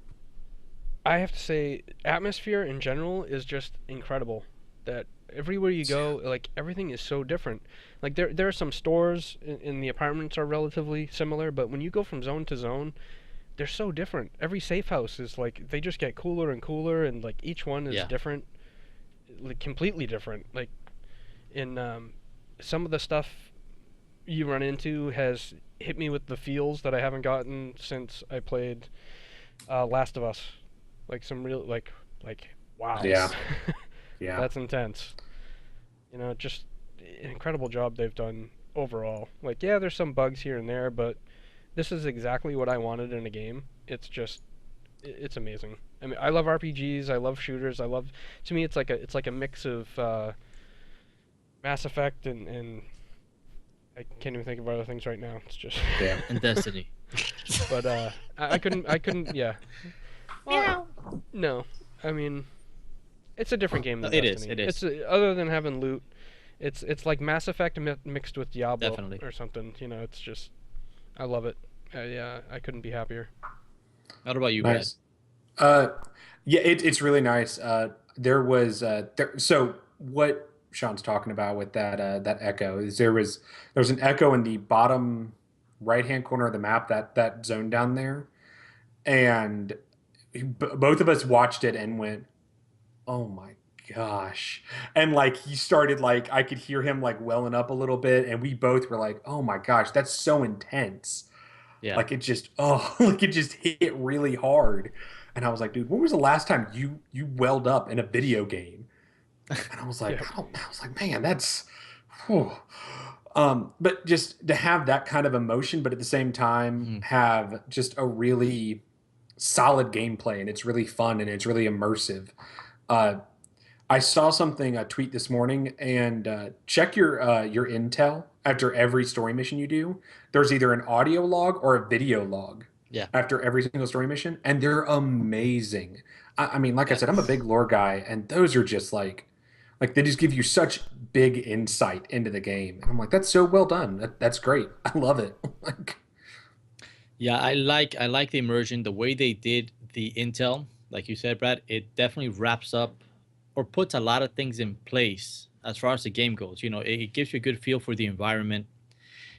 I have to say, atmosphere in general is just incredible. That everywhere you go, like everything is so different. Like there are some stores in the apartments are relatively similar, but when you go from zone to zone, they're so different. Every safe house is like they just get cooler and cooler, and like each one is Yeah. different, like completely different. Like in some of the stuff you run into has hit me with the feels that I haven't gotten since I played Last of Us. Like some real like wow, Yeah, Nice. yeah. that's intense. Just an incredible job they've done overall. Like yeah, there's some bugs here and there, but this is exactly what I wanted in a game. It's just it's amazing. I mean, I love RPGs. I love shooters. I love. To me, it's like a mix of Mass Effect and I can't even think of other things right now. It's just. Damn. And Destiny. But I couldn't. Yeah. Well, no. I mean, it's a different game No, than it is. Destiny. It is. Other than having loot, it's like Mass Effect mixed with Diablo Definitely. or something. It's just I love it. Yeah, I couldn't be happier. What about you, Brad? Nice. Uh, yeah, it's really nice. So what Sean's talking about with that echo is there was an echo in the bottom right hand corner of the map, that zone down there, and both of us watched it and went, "Oh my gosh!" And like he started, like I could hear him like welling up a little bit, and we both were like, "Oh my gosh, that's so intense!" Yeah. Like it just like it just hit really hard. And I was like, dude, when was the last time you welled up in a video game? And I was like, Yep. I was like, man, that's whew. But just to have that kind of emotion, but at the same time Mhm. have just a really solid gameplay, and it's really fun and it's really immersive. Uh, I saw something a tweet this morning, and check your intel after every story mission you do. There's either an audio log or a video log Yeah. after every single story mission, and they're amazing. I mean, like I said, I'm a Yes. big lore guy, and those are just like they just give you such big insight into the game, and I'm like, that's so well done. That's great. I love it. Like, Yeah, I like the immersion, the way they did the intel, like you said, Brad. It definitely wraps up or puts a lot of things in place as far as the game goes. It gives you a good feel for the environment.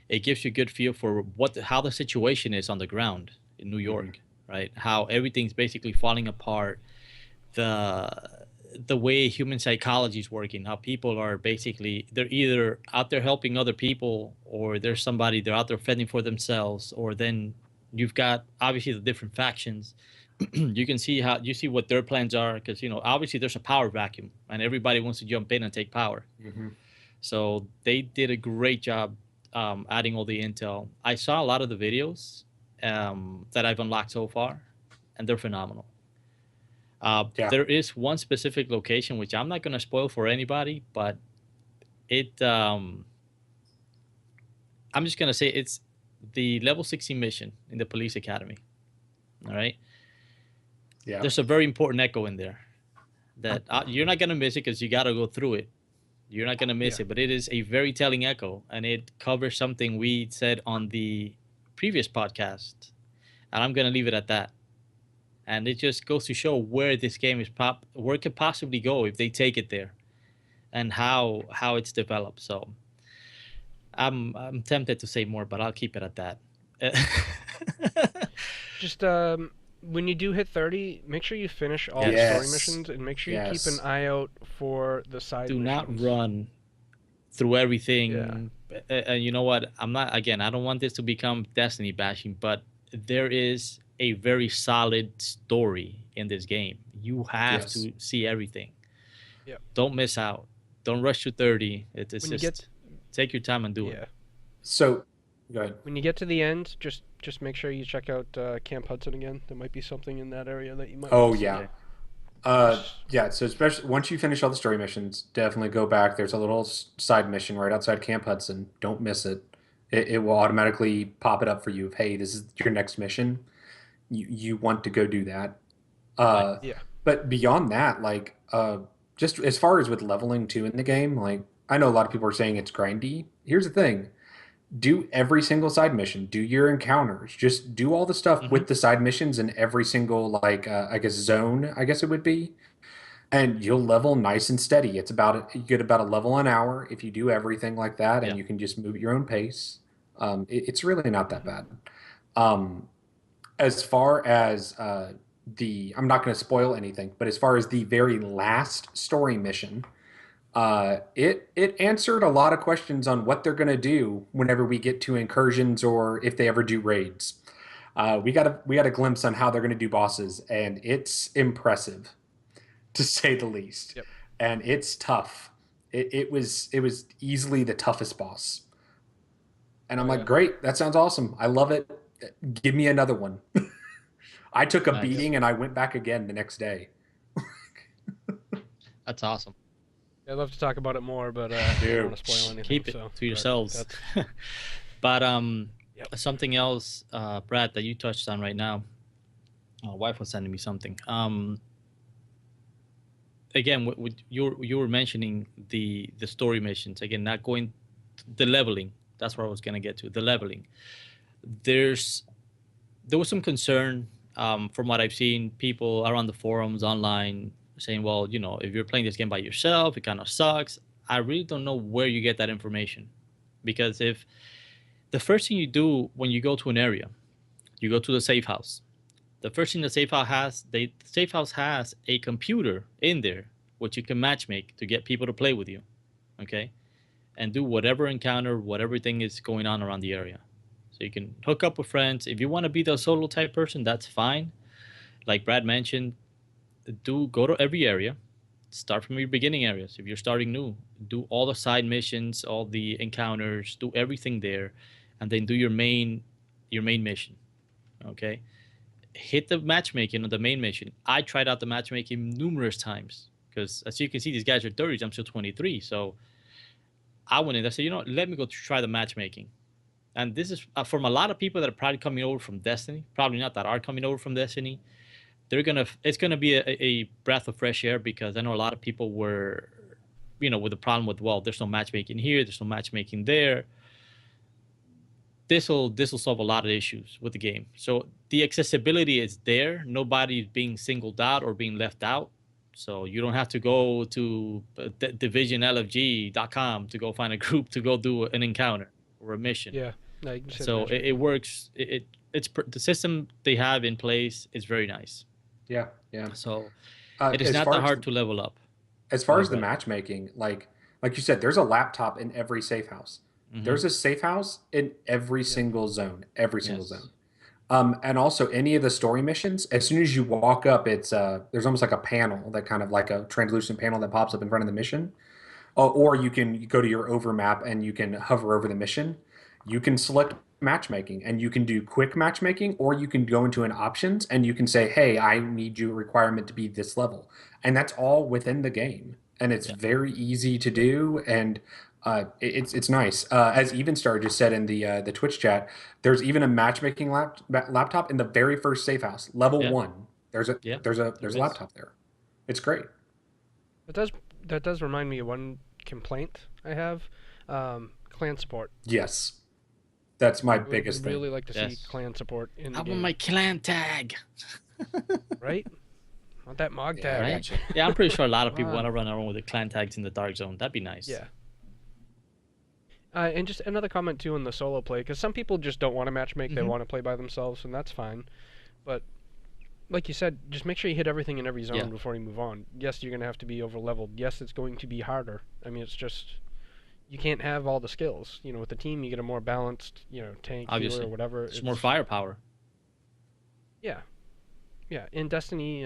It gives you a good feel for how the situation is on the ground in New mhm. York, right? How everything's basically falling apart. The the way human psychology is working, how people are basically they're either out there helping other people, or there's somebody they're out there fending for themselves, or then you've got obviously the different factions. You see what their plans are, because obviously there's a power vacuum and everybody wants to jump in and take power. Mhm. So they did a great job adding all the intel. I saw a lot of the videos, that I've unlocked so far, and they're phenomenal. Yeah. There is one specific location which I'm not going to spoil for anybody, but it I'm just going to say it's the level 60 mission in the police academy. All right, Yeah. there's a very important echo in there that you're not going to miss it because you got to go through it. You're not going to miss Yeah. it, but it is a very telling echo, and it covers something we said on the previous podcast, and I'm going to leave it at that. And it just goes to show where this game is where it could possibly go if they take it there, and how it's developed. So I'm tempted to say more, but I'll keep it at that. Just when you do hit 30, make sure you finish all the Yes. story Yes. missions and make sure you keep an Yes. eye out for the side Do not missions. run through Yeah. everything. And you know what? I'm not, again, I don't want this to become Destiny bashing, but there is a very solid story in this game. You have Yes. to see everything. Yep. Don't miss out. Don't rush to 30. It's When you get just take your time and do it. yeah, So, go ahead. when you get to the end, just make sure you check out Camp Hudson again. There might be something in that area that you might Oh want to see. yeah. Okay. Just- Yeah. So especially once you finish all the story missions, definitely go back. There's a little side mission right outside Camp Hudson. Don't miss it. It will automatically pop it up for you. Of, hey, this is your next mission. You want to go do that. Nice. Uh, yeah, but beyond that, like just as far as with leveling too in the game, like I know a lot of people are saying it's grindy. Here's the thing: do every single side mission, do your encounters, just do all the stuff Hmm. with the side missions in every single like I guess zone, I guess it would be, and you'll level nice and steady. It's about you get about a level an hour if you do everything like that, Yeah. and you can just move at your own pace. It's really not that hmm bad. Um, as far as I'm not going to spoil anything, but as far as the very last story mission, it answered a lot of questions on what they're going to do whenever we get to incursions or if they ever do raids. We got a glimpse on how they're going to do bosses, and it's impressive to say the least. yep. And it's tough. It was easily the toughest boss, and I'm Oh like, yeah, great, that sounds awesome. I love it. Give me another one. I took a Nice. yep. beating and I went back again the next day. That's awesome. I'd love to talk about it more, but I don't want to spoil anything. Keep it so, to but yourselves. That's But yep. something else, Brad, that you touched on right now. My wife was sending me something. Again, you were mentioning the story missions. Again, not going the leveling. That's where I was gonna get to the leveling. There's there was some concern from what I've seen, people around the forums online saying, well, if you're playing this game by yourself, it kind of sucks. I really don't know where you get that information because if the first thing you do when you go to an area, you go to the safe house. The first thing the safe house has a computer in there which you can matchmake to get people to play with you, okay, and do whatever encounter, whatever thing is going on around the area. So you can hook up with friends. If you want to be the solo type person, that's fine. Like Brad mentioned, do go to every area. Start from your beginning areas. If you're starting new, do all the side missions, all the encounters, do everything there, and then do your main mission. Okay, hit the matchmaking on the main mission. I tried out the matchmaking numerous times because, as you can see, these guys are 30s. I'm still 23, so I went in. I said, let me go try the matchmaking. And this is from a lot of people that are probably coming over from Destiny. Probably not that are coming over from Destiny. It's gonna be a breath of fresh air because I know a lot of people were, with the problem with, well, there's no matchmaking here, there's no matchmaking there. This will solve a lot of issues with the game. So the accessibility is there. Nobody's being singled out or being left out. So you don't have to go to divisionlfg.com to go find a group to go do an encounter or a mission. Yeah. No, you can just hit So it matchmaking. works. The system they have in place is very nice. Yeah, yeah. So Uh, it is as not that far as hard to level up. as Go far ahead, as the Brad. matchmaking, like you said, there's a laptop in every safe house. Hmm. There's a safe house in every Yep. single zone, every single zone. Yes. And also any of the story missions, as soon as you walk up, it's there's almost like a panel that kind of like a translucent panel that pops up in front of the mission. Or you can go to your over map and you can hover over the mission. you can select matchmaking and you can do quick matchmaking, or you can go into an options and you can say, hey, I need your requirement to be this level. And that's all within the game. And it's Yeah, very easy to do. And it's nice. As Evenstar just said in the Twitch chat, there's even a matchmaking laptop in the very first safe house, level yeah, one. There's a yeah. there's a There there's a is. laptop there. It's great. That does that does remind me of one complaint I have. Clan support. Yes, that's my I would biggest thing. really like to see Yes. clan support in I the want my game, clan tag. right? Want that Mog Yeah, I tag. Right? got you. Yeah, I'm pretty sure a lot of Come people want on. to run around with the clan tags in the dark zone. That'd be nice. Yeah. And just another comment too on the solo play, because some people just don't want to matchmake; they Hmm. want to play by themselves, and that's fine. But like you said, just make sure you hit everything in every Yeah, zone before you move on. Yes, you're gonna have to be over leveled. Yes, it's going to be harder. I mean, it's just you can't have all the skills. With the team, you get a more balanced, tank, healer, or obviously. whatever. It's more It's firepower. yeah, yeah. In Destiny,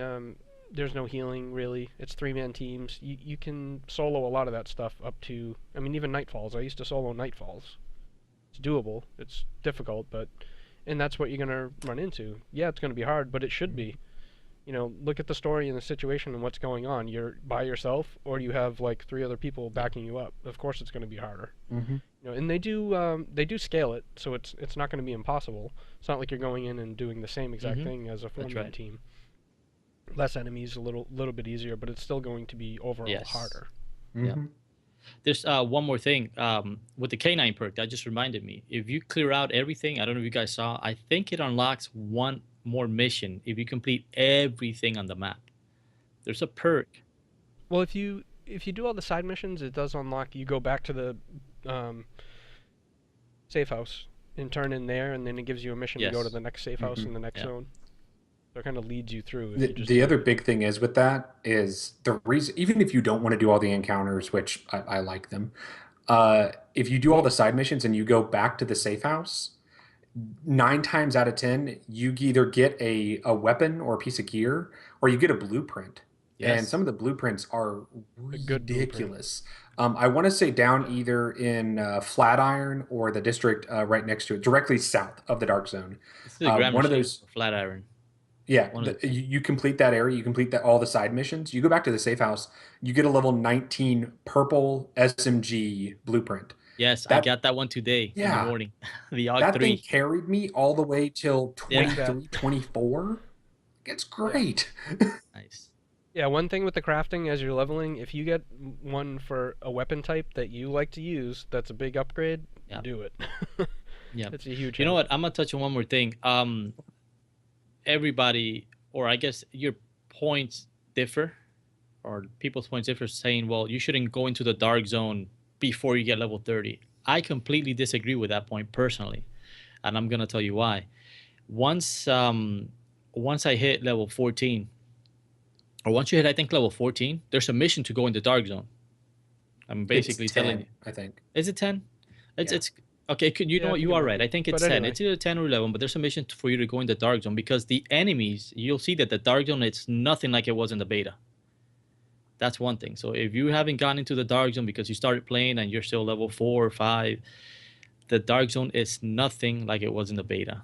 there's no healing really. It's three-man teams. You can solo a lot of that stuff up to. I mean, even Nightfalls. I used to solo Nightfalls. It's doable. It's difficult, but and that's what you're gonna run into. Yeah, it's gonna be hard, but it should be. Look at the story and the situation and what's going on. You're by yourself, or you have like three other people Yeah. backing you up. Of course, it's going to be harder. Hmm. And they do scale it, so it's not going to be impossible. It's not like you're going in and doing the same exact Hmm. thing as a That's four-man right. team. Less enemies, a little bit easier, but it's still going to be overall Yes. harder. Yeah. Hmm. There's one more thing. With the K9 perk, that just reminded me. If you clear out everything, I don't know if you guys saw, I think it unlocks one more mission if you complete everything on the map. There's a perk. Well, if you do all the side missions, it does unlock. You go back to the um, safe house and turn in there, and then it gives you a mission to go to Yes. the next safe house Hmm. in the next Yeah. zone. So it kind of leads you through if The, you just the do other it. big thing is with that is the reason, even if you don't want to do all the encounters, which I like them, if you do all the side missions and you go back to the safe house, 9 times out of 10, you either get a weapon or a piece of gear, or you get a blueprint. And some Yes. of the blueprints are A good blueprint. ridiculous. I want to say down either in Flatiron or the district right next to it, directly south of the Dark Zone. This is a Grand One of Machine those, or Flatiron. yeah, One of the two. you complete that area, you complete all the side missions, you go back to the safe house, you get a level 19 purple SMG blueprint. Yes, I That, got that one today in the yeah, morning. The Og that thing 3. carried me all the way till Yeah. Like that. 23, 24. It's Yeah. great. Nice. Yeah, one thing with the crafting as you're leveling, if you get one for a weapon type that you like to use, that's a big upgrade, Yeah. do it. Yeah. It's a huge You know help. what? I'm gonna touch on one more thing. Everybody, or I guess your points differ, or people's points differ, saying, well, you shouldn't go into the dark zone before you get level 30. I completely disagree with that point personally, and I'm gonna tell you why. Once once I hit level 14, or once you hit I think level 14, there's a mission to go in the dark zone. I'm It's basically telling 10, you. I think. Is it 10? It's Yeah. it's okay. You know Yeah, I what? think You it are might right. I be. think it's But 10. anyway, It's either 10 or 11, but there's a mission for you to go in the dark zone because the enemies, you'll see that the dark zone, it's nothing like it was in the beta. That's one thing. So if you haven't gone into the dark zone because you started playing and you're still level 4 or 5, the dark zone is nothing like it was in the beta.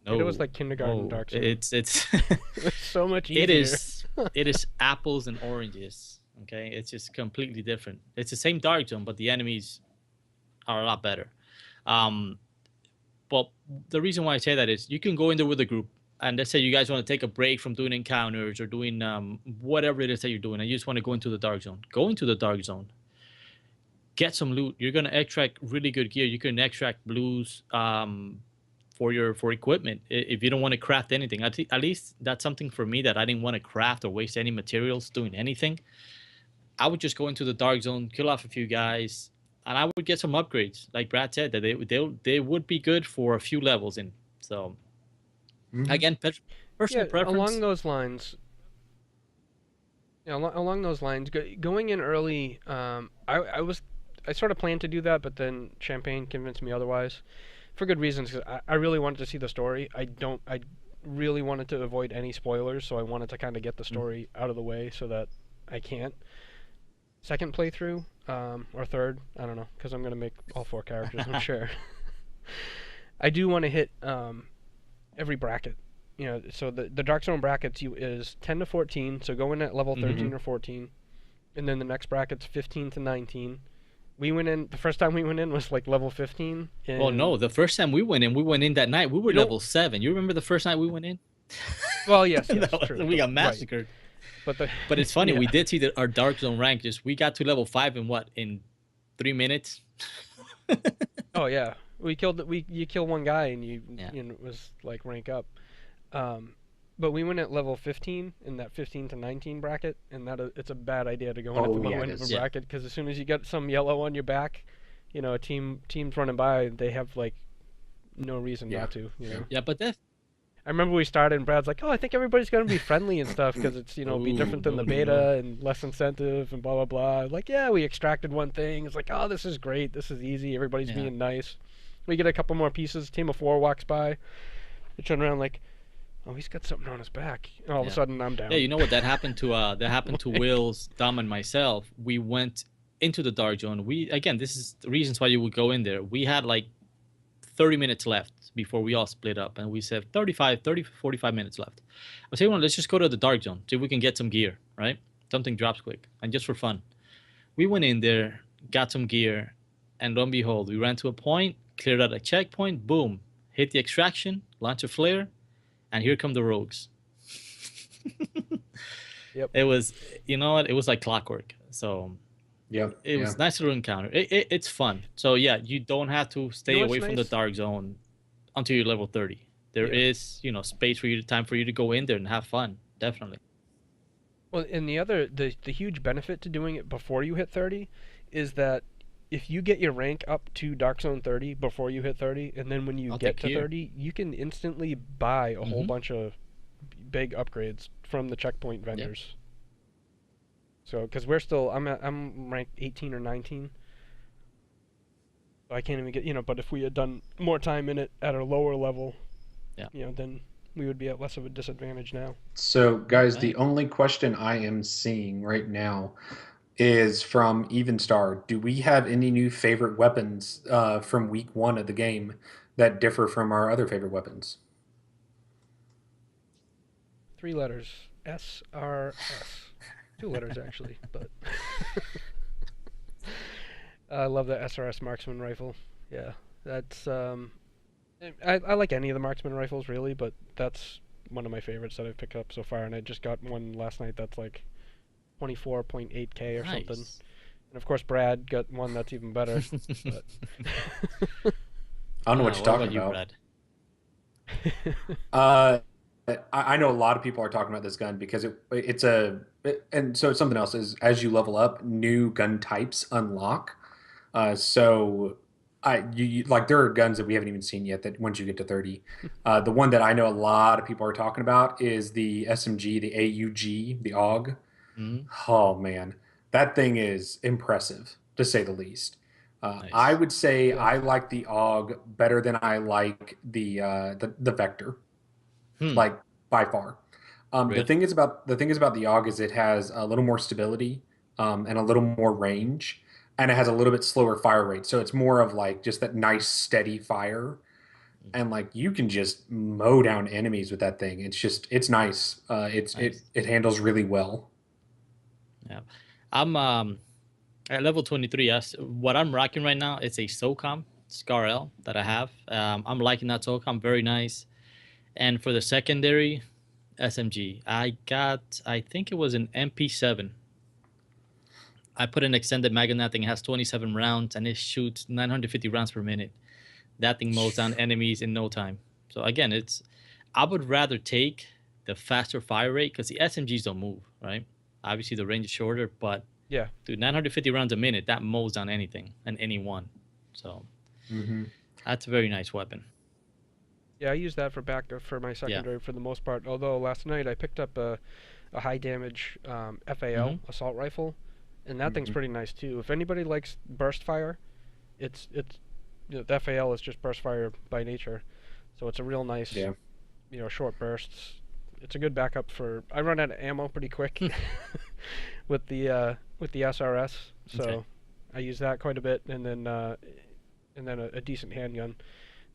it was No, like kindergarten no, Dark Zone. it's It was so much it easier. is it is apples and oranges. Okay, it's just completely different. It's the same dark zone, but the enemies are a lot better. Um, but the reason why I say that is you can go in there with a group, and let's say you guys want to take a break from doing encounters or doing whatever it is that you're doing, and you just want to go into the dark zone. Go into the dark zone. Get some loot. You're gonna extract really good gear. You can extract blues for equipment if you don't want to craft anything. At least that's something for me that I didn't want to craft or waste any materials doing anything. I would just go into the dark zone, kill off a few guys, and I would get some upgrades. Like Brad said, that they would be good for a few levels in. So Hmm. again, personal Yeah, along preference. those lines. Yeah, along those lines, going in early, I sort of planned to do that, but then Champagne convinced me otherwise, for good reasons. 'Cause I really wanted to see the story. I really wanted to avoid any spoilers, so I wanted to kind of get the story out of the way so that I can't. second playthrough, or third, I don't know, because I'm gonna make all four characters, I'm sure. I do want to hit every bracket. So the Dark Zone brackets is 10 to 14, so go in at level 13 Hmm. or 14, and then the next bracket's 15 to 19. We went in the first time we went in was like level 15, Well, and no, the first time we went in that night. We were you know, level 7. You remember the first night we went in? well, yes, That yes, true, we but got right, massacred. but the But it's funny. yeah, We did see that our Dark Zone rank just we got to level 5 in what in 3 minutes. oh yeah, we killed we you kill one guy and Yeah. you know, it was like rank up. Um, but we went at level 15 in that 15 to 19 bracket, and it's a bad idea to go in at the Oh low yeah, it end of a is. Yeah. bracket because as soon as you get some yellow on your back, a team's running by, they have like no reason Yeah, not to. yeah. Yeah, but that I remember we started and Brad's like, "Oh, I think everybody's gonna be friendly and stuff because it's be oh different than no the no no. beta and less incentive and blah blah blah." Like, yeah, we extracted one thing. It's like, "Oh, this is great. This is easy. Everybody's Yeah. being nice." We get a couple more pieces. Team of four walks by. We turn around like, "Oh, he's got something on his back." And all of a Yeah. sudden, I'm Yeah, down. you know what that happened to Like, Will's, Dom and myself. We went into the Dark Zone. We again, this is the reasons why you would go in there. We had like 30 minutes left before we all split up and we said 45 minutes left. I said, well, let's just go to the Dark Zone, see if we can get some gear, right? Something drops quick and just for fun. We went in there, got some gear, and lo and behold, we ran to a point, cleared out a checkpoint, boom, hit the extraction, launch a flare, and here come the rogues. yep. It was, you know what? It was like clockwork. So Yep. it Yeah. was nice little encounter. It's fun. So yeah, you don't have to You know stay what's away from the nice? Dark Zone until you're level 30. There Yeah. is, space for you, time for you to go in there and have fun. Definitely. Well, and the huge benefit to doing it before you hit 30 is that if you get your rank up to Dark Zone 30 before you hit 30, and then when you I'll get take to gear. 30, you can instantly buy a whole Mm-hmm. bunch of big upgrades from the checkpoint Yep. vendors. So, because I'm ranked 18 or 19, so I can't even get, but if we had done more time in it at a lower level, Yeah. then we would be at less of a disadvantage now. So, All guys, the right. only question I am seeing right now is from Evenstar. Do we have any new favorite weapons from week one of the game that differ from our other favorite weapons? 3 letters, SRS. 2 letters actually, but I love the SRS marksman rifle. Yeah, that's I like any of the marksman rifles really, but that's one of my favorites that I've picked up so far, and I just got one last night that's like 24.8K or something. Nice. And of course, Brad got one that's even better. But I don't know what you're What talking about you, about. Brad? Uh, I know a lot of people are talking about this gun because and so it's something else is as you level up, new gun types unlock. So like there are guns that we haven't even seen yet that once you get to 30. The one that I know a lot of people are talking about is the SMG, the AUG, the AUG. Mm-hmm. Oh man, that thing is impressive to say the least. I Nice. would say yeah, I like the AUG better than I like the Vector, Hmm. like by far. Really? The thing is about the AUG is it has a little more stability and a little more range, and it has a little bit slower fire rate. So it's more of like just that nice steady fire, and like you can just mow down enemies with that thing. It's nice. Nice. It handles really well. Yeah. I'm at level 23. Yes. What I'm rocking right now is a SOCOM Scar L that I have. I'm liking that SOCOM. Very nice. And for the secondary SMG, I think it was an MP7. I put an extended mag in that thing. It has 27 rounds and it shoots 950 rounds per minute. That thing mows down enemies in no time. So again, I would rather take the faster fire rate because the SMGs don't move, right? Obviously the range is shorter, but yeah, dude, 950 rounds a minute, that mows down anything and anyone. So Hmm. that's a very nice weapon. yeah. I use that for my Yeah. secondary for the most part. Although last night I picked up a high damage Mm-hmm. FAL assault rifle, and that thing's Hmm. pretty nice too. If anybody likes burst fire, it's the FAL is just burst fire by nature, so it's a real nice Yeah. short bursts. It's a good backup for. I run out of ammo pretty quick with with the SRS, Okay. so I use that quite a bit, and then a decent handgun.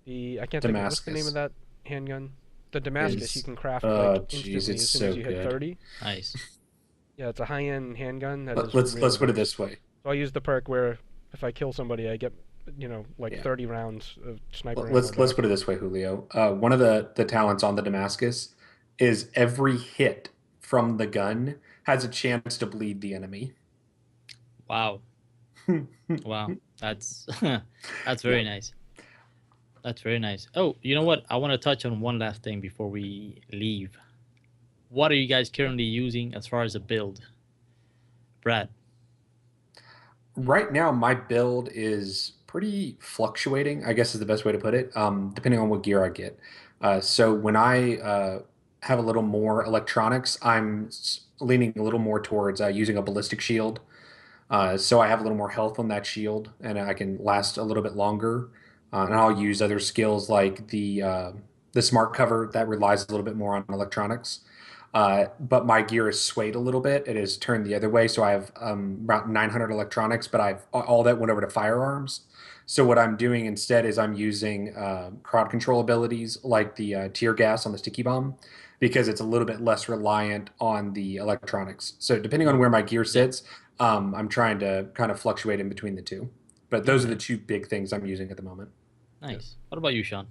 The I can't think of what's the name of Damascus that handgun. The Damascus you is, can craft like oh, geez, instantly it's as soon as so you hit good. 30. Nice. Yeah, it's a high-end handgun that Let, is let's really let's put it nice. this way. So I use the perk where if I kill somebody, I get, like Yeah. 30 rounds of sniper ammo Let's back. put it this way, Julio. One of the talents on the Damascus is every hit from the gun has a chance to bleed the enemy. Wow. Wow. That's that's Yeah. very nice. That's very nice. Oh, you know what? I want to touch on one last thing before we leave. What are you guys currently using as far as a build, Brad? Right now, my build is pretty fluctuating, I guess is the best way to put it, depending on what gear I get. So when I have a little more electronics, leaning a little more towards using a ballistic shield. So I have a little more health on that shield, and I can last a little bit longer. And I'll use other skills like the smart cover that relies a little bit more on electronics. But my gear is swayed a little bit. It is turned the other way, so I have about 900 electronics, but I've all that went over to firearms. So what I'm doing instead is I'm using crowd control abilities like the tear gas on the sticky bomb because it's a little bit less reliant on the electronics. So depending on Mm. where my gear Yeah. sits, I'm trying to kind of fluctuate in between the two. But those are the Okay. two big things I'm using at the moment, Yeah. Nice. What about you, Sean?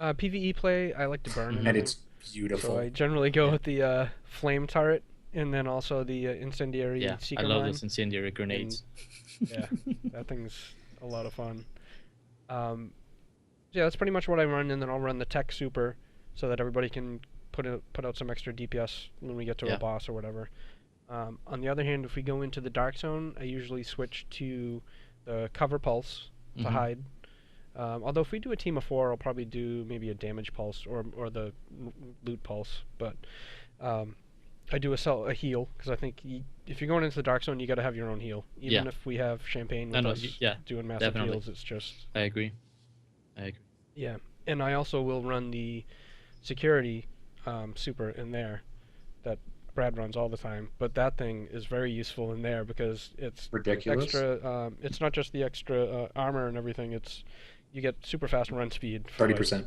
PVE play, I like to burn Mm-hmm. and everything, it's so I beautiful. generally go Yeah. with the flame turret, and then also the incendiary Yeah. I seeker love mine. those incendiary And grenades. yeah, that thing's a lot of fun. Um, yeah, that's pretty much what I run, and then I'll run the tech super, so that everybody can put out some extra DPS when we get to a Yeah. boss or whatever. On the other hand, if we go into the dark zone, I usually switch to the cover pulse to Mm-hmm. hide. Although if we do a team of four, I'll probably do maybe a damage pulse or the loot pulse. But um, I do a heal because I think if you're going into the dark zone, you got to have your own heal. Yeah. Even if we have champagne No, with no. us Yeah. doing massive Definitely. heals, it's just I agree. I agree. yeah. And I also will run the security super in there that Brad runs all the time. But that thing is very useful in there because it's Ridiculous. extra. It's not just the extra armor and everything. It's you get super fast run speed for like 30%,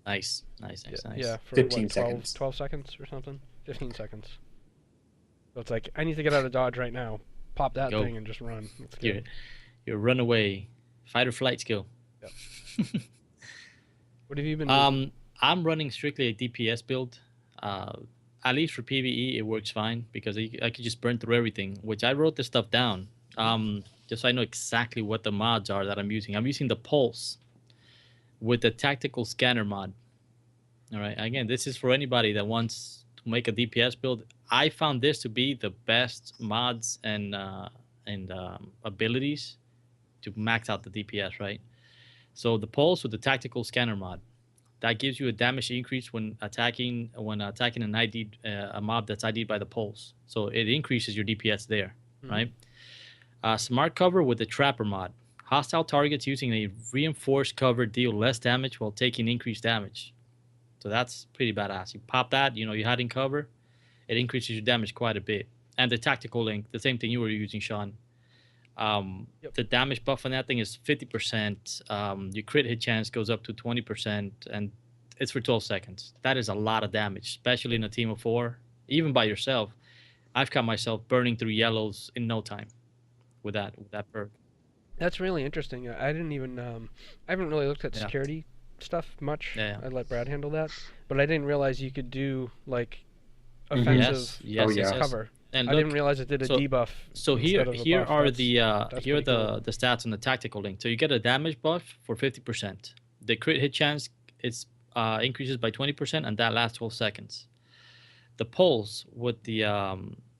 Nice. Nice. yeah, Nice. yeah Nice. for what 15 seconds. 12 seconds or something, 15 seconds. So it's like I need to get out of dodge right now. Pop that Go. thing and just run. It's Your good. your runaway fight or flight skill. Yep. What have you been using? I'm running strictly a DPS build. Uh, at least for PVE, it works fine because I could just burn through everything. Which I wrote this stuff down. Just so I know exactly what the mods are that I'm using. I'm using the Pulse with the Tactical Scanner mod. All right. Again, this is for anybody that wants to make a DPS build. I found this to be the best mods and abilities to max out the DPS. Right. So the Pulse with the Tactical Scanner mod that gives you a damage increase when attacking an ID a mob that's ID'd by the pulse. So it increases your DPS there, Mm-hmm. right? Smart cover with the Trapper mod. Hostile targets using a reinforced cover deal less damage while taking increased damage. So that's pretty badass. You pop that, you hide in cover, it increases your damage quite a bit. And the tactical link, the same thing you were using, Sean. Yep. The damage buff on that thing is 50%. Your crit hit chance goes up to 20%, and it's for 12 seconds. That is a lot of damage, especially in a team of four. Even by yourself, I've caught myself burning through yellows in no time with that perk. That's really interesting. I didn't even I haven't really looked at Yeah, security stuff much. yeah, yeah. I let Brad handle that, but I didn't realize you could do like Hmm. Yes, offensive Oh yes, yes, yeah. yes. cover. And I didn't look, realize it did a so debuff so here instead of a here buff. are That's here are pretty cool. the stats on the tactical link. So you get a damage buff for 50%. The crit hit chance is increases by 20%, and that lasts 12 seconds. The pulse with the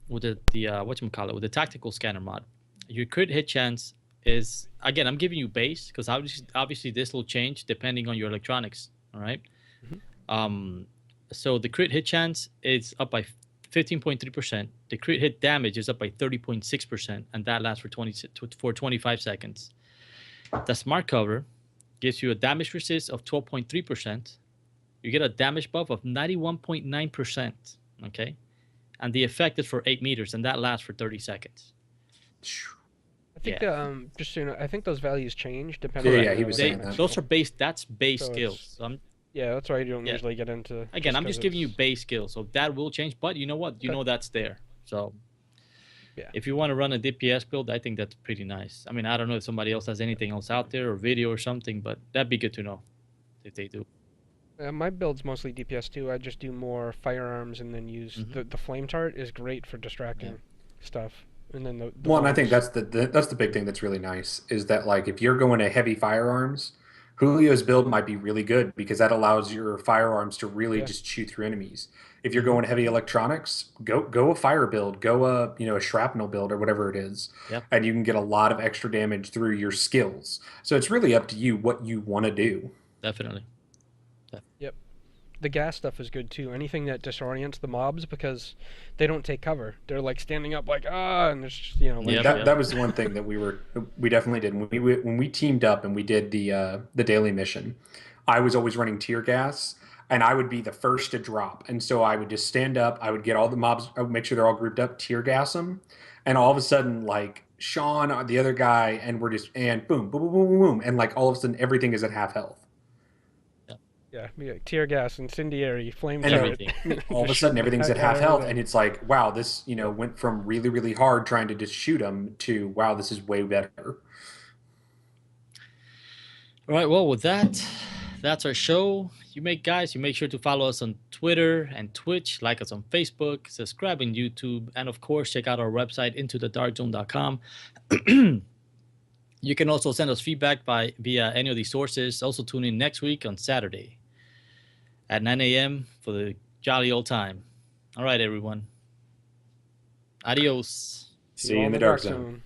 whatchamacallit, with the tactical scanner mod, your crit hit chance is, again, I'm giving you base because obviously this will change depending on your electronics. All right. Hmm. Um, so the crit hit chance is up by 15.3%. The crit hit damage is up by 30.6%, and that lasts for 25 seconds. The smart cover gives you a damage resist of 12.3%. You get a damage buff of 91.9%. Okay. and the effect is for 8 meters, and that lasts for 30 seconds. I think Yeah, just so you know, I think those values change depending Yeah, on correct. yeah, he the was saying They mechanics that. those too. are base. That's base So skills. it's So I'm yeah, that's why I don't yeah. usually get into Again, just I'm because just giving you it's base skills, so that will change. But you know what? You okay. know that's there. So Yeah. if you want to run a DPS build, I think that's pretty nice. I mean, I don't know if somebody else has anything else out there or video or something, but that'd be good to know if they do. My build's mostly DPS too. I just do more firearms and then use Hmm. the flame tart is great for Yeah. distracting stuff, and then the Well, and I think bombs. that's the big thing that's really nice is that like if you're going to heavy firearms, Julio's build might be really good because that allows your firearms to really Yeah. just chew through enemies. If you're Hmm. going heavy electronics, go a fire build, go a a shrapnel build or whatever it is, Yep. and you can get a lot of extra damage through your skills. So it's really up to you what you want to do. Definitely. Yep. The gas stuff is good too. Anything that disorients the mobs because they don't take cover. They're like standing up like and there's just, like Yep. That Yep. that was the one thing that we definitely did when we teamed up and we did the daily mission. I was always running tear gas, and I would be the first to drop, and so I would just stand up. I would get all the mobs, I would make sure they're all grouped up, tear gas them, and all of a sudden like Sean, the other guy, and we're just and boom, boom, boom, boom, boom, boom, and like all of a sudden everything is at half health. Yep. yeah, tear gas, incendiary, flame And turret, Everything. all of just a sudden shooting the everything's heck at out half of health, and everything. it's like wow, this Yep. went from really really hard trying to just shoot them to wow, this is way better. All right. Well, with that, that's our show. You make sure to follow us on Twitter and Twitch, like us on Facebook, subscribe on YouTube, and of course, check out our website intothedarkzone.com. You can also send us feedback via any of these sources. Also, tune in next week on Saturday at 9 a.m. for the jolly old time. All right, everyone. Adios. See See you you all in in the the dark dark zone. zone.